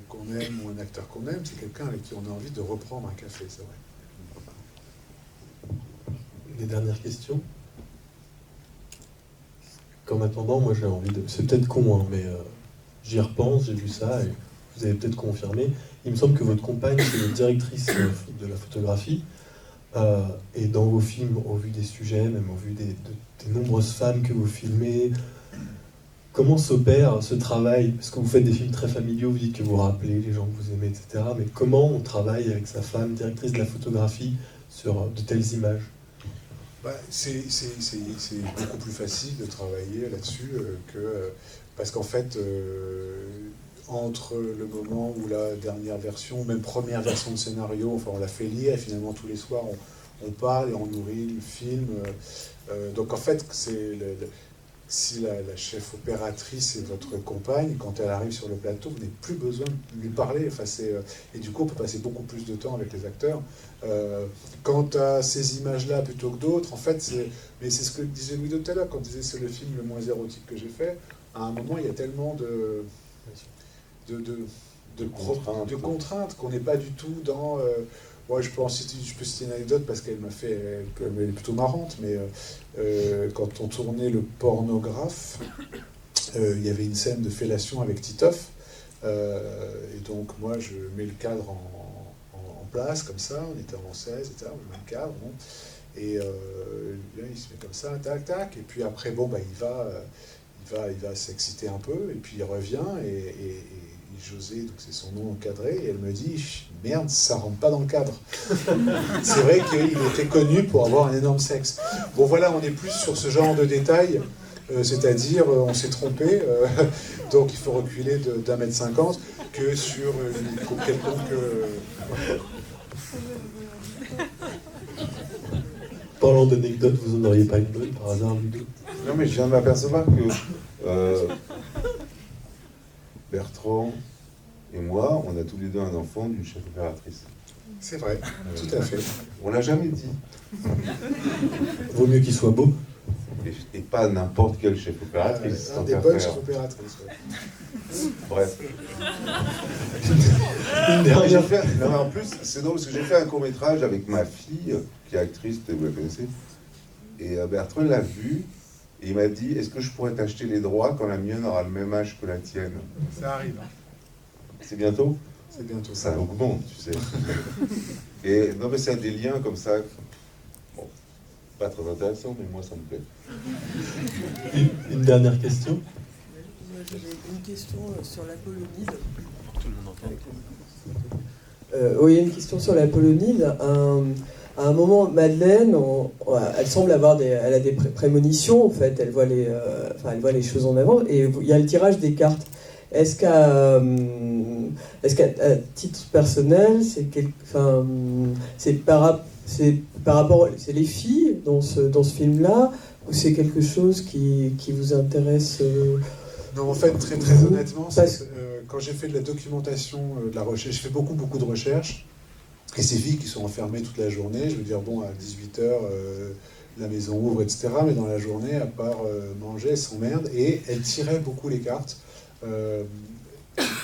qu'on aime ou un acteur qu'on aime? C'est quelqu'un avec qui on a envie de reprendre un café, c'est vrai. Des dernières questions? Qu'en attendant, moi j'ai envie de... C'est peut-être con, hein, mais j'y repense, j'ai vu ça, et vous avez peut-être confirmé. Il me semble que votre compagne, c'est la directrice de la photographie, et dans vos films, au vu des sujets, même au vu des nombreuses femmes que vous filmez, comment s'opère ce travail? Parce que vous faites des films très familiaux, vous dites que vous rappelez les gens que vous aimez, etc. Mais comment on travaille avec sa femme, directrice de la photographie, sur de telles images? C'est beaucoup plus facile de travailler là-dessus parce qu'en fait, entre le moment où la dernière version, même première version de scénario, enfin on l'a fait lire et finalement tous les soirs on parle et on nourrit le film. Donc en fait, si la chef opératrice est votre compagne, quand elle arrive sur le plateau, vous n'avez plus besoin de lui parler. Enfin, et du coup, on peut passer beaucoup plus de temps avec les acteurs. Quant à ces images-là plutôt que d'autres, en fait, mais c'est ce que disait Louis tout à l'heure, quand il disait c'est le film le moins érotique que j'ai fait. À un moment, il y a tellement de contraintes qu'on n'est pas du tout dans... moi, je peux citer une anecdote parce qu'elle elle est plutôt marrante, mais quand on tournait le pornographe, il y avait une scène de fellation avec Titoff, et donc moi je mets le cadre en place, comme ça, on était en 16, etc., on met le cadre, bon, et là, il se met comme ça, tac, tac, et puis après, bon, il va s'exciter un peu, et puis il revient, et José, donc c'est son nom encadré, et elle me dit « Merde, ça rentre pas dans le cadre ». C'est vrai qu'il était connu pour avoir un énorme sexe. Bon voilà, on est plus sur ce genre de détails, c'est-à-dire on s'est trompé, donc il faut reculer d'1,50 m que sur quelconque... Parlant d'anecdotes, vous en auriez pas une bonne par hasard, Ludo? Non, mais je viens de m'apercevoir que Bertrand et moi, on a tous les deux un enfant d'une chef opératrice. C'est vrai, tout à fait. On l'a jamais dit. Vaut mieux qu'il soit beau. Et pas n'importe quelle chef opératrice. Des bonnes chefs opératrices. Ouais. Bref. Non, mais en plus, c'est drôle parce que j'ai fait un court-métrage avec ma fille, qui est actrice, vous la connaissez. Et Bertrand l'a vu, et il m'a dit, est-ce que je pourrais t'acheter les droits quand la mienne aura le même âge que la tienne? Ça arrive. Hein. C'est bientôt? C'est bientôt. Ça augmente, tu sais. Et non, mais c'est des liens comme ça. Bon, pas très intéressant, mais moi, ça me plaît. Une dernière question? Moi, j'avais une question sur la polonide. Tout le monde entend. Oui, une question sur la polonide. À un moment, Madeleine, elle semble avoir elle a des prémonitions, en fait. Elle voit les choses en avant. Et il y a le tirage des cartes. Est-ce qu'à titre personnel, c'est par rapport, c'est les filles dans ce film-là, ou c'est quelque chose qui vous intéresse? Non, en fait, très très honnêtement, quand j'ai fait de la documentation, de la recherche, je fais beaucoup de recherches. Et ces filles qui sont enfermées toute la journée, je veux dire, bon, à 18h, la maison ouvre, etc. Mais dans la journée, à part manger, elles s'emmerdent. Et elles tiraient beaucoup les cartes.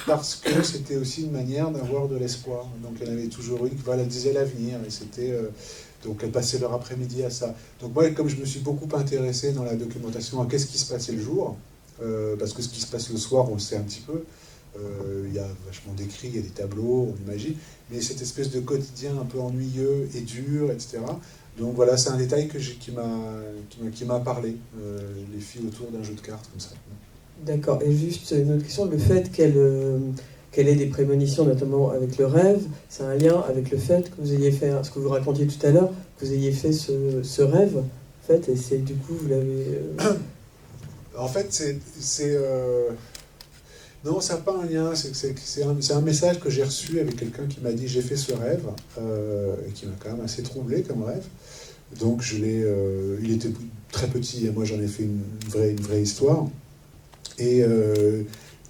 Parce que c'était aussi une manière d'avoir de l'espoir. Donc il y en avait toujours une qui disait l'avenir, et c'était donc elles passaient leur après-midi à ça. Donc moi, comme je me suis beaucoup intéressé dans la documentation à qu'est-ce qui se passait le jour, parce que ce qui se passe le soir, on le sait un petit peu, il y a vachement d'écrits, il y a des tableaux, on imagine, mais cette espèce de quotidien un peu ennuyeux et dur, etc. Donc voilà, c'est un détail qui m'a parlé, les filles autour d'un jeu de cartes comme ça. D'accord. Et juste une autre question, le fait qu'elle ait des prémonitions, notamment avec le rêve, c'est un lien avec le fait que vous ayez fait, ce que vous racontiez tout à l'heure, que vous ayez fait ce rêve, en fait, et c'est du coup, vous l'avez... En fait, non, ça n'a pas un lien, c'est un message que j'ai reçu avec quelqu'un qui m'a dit j'ai fait ce rêve, et qui m'a quand même assez troublé comme rêve. Donc il était très petit, et moi j'en ai fait une vraie histoire. Et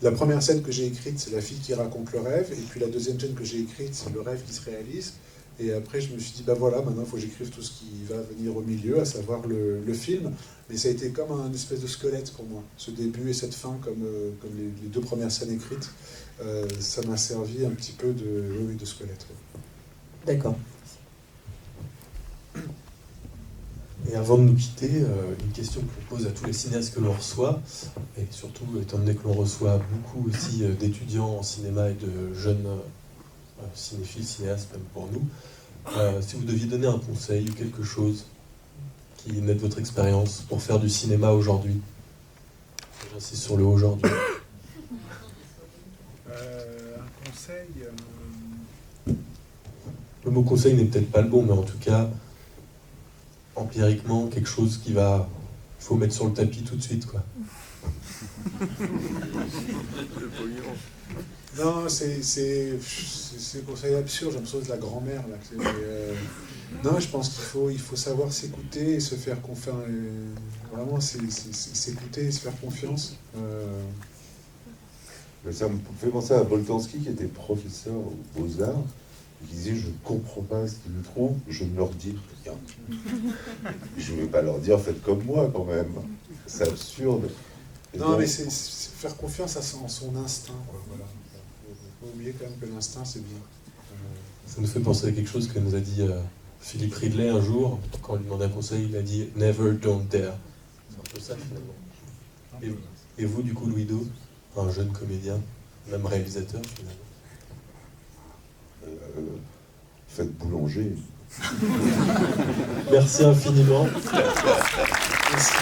la première scène que j'ai écrite, c'est la fille qui raconte le rêve, et puis la deuxième scène que j'ai écrite, c'est le rêve qui se réalise. Et après, je me suis dit, voilà, maintenant, il faut que j'écrive tout ce qui va venir au milieu, à savoir le film. Mais ça a été comme un espèce de squelette pour moi. Ce début et cette fin, comme les deux premières scènes écrites, ça m'a servi un petit peu de squelette. Ouais. D'accord. Et avant de nous quitter, une question qu'on pose à tous les cinéastes que l'on reçoit, et surtout étant donné que l'on reçoit beaucoup aussi d'étudiants en cinéma et de jeunes cinéphiles, cinéastes même pour nous, si vous deviez donner un conseil ou quelque chose qui naît de votre expérience pour faire du cinéma aujourd'hui, j'insiste sur le aujourd'hui. Un conseil Le mot conseil n'est peut-être pas le bon, mais en tout cas, empiriquement quelque chose qu'il faut mettre sur le tapis tout de suite, quoi. Non, c'est conseil absurde, j'ai l'impression de la grand-mère. Là. Non, je pense qu'il faut savoir s'écouter et se faire confiance. Vraiment, s'écouter et se faire confiance. Ça me fait penser à Boltanski, qui était professeur aux Beaux-Arts, qui disait « Je ne comprends pas ce qu'ils me trouvent, je ne leur dis rien. » Je ne vais pas leur dire « Faites comme moi, quand même. » C'est absurde. Et non, donc, mais c'est faire confiance en son instinct. Quoi, voilà. Faut pas oublier quand même que l'instinct, c'est bien. Ça nous fait penser à quelque chose que nous a dit Philippe Ridley un jour, quand on lui demandait un conseil, il a dit « Never, don't dare ». C'est un peu ça, finalement. Et vous, du coup, Louis-Do, un jeune comédien, même réalisateur, finalement. Faites boulanger. Merci infiniment. Merci.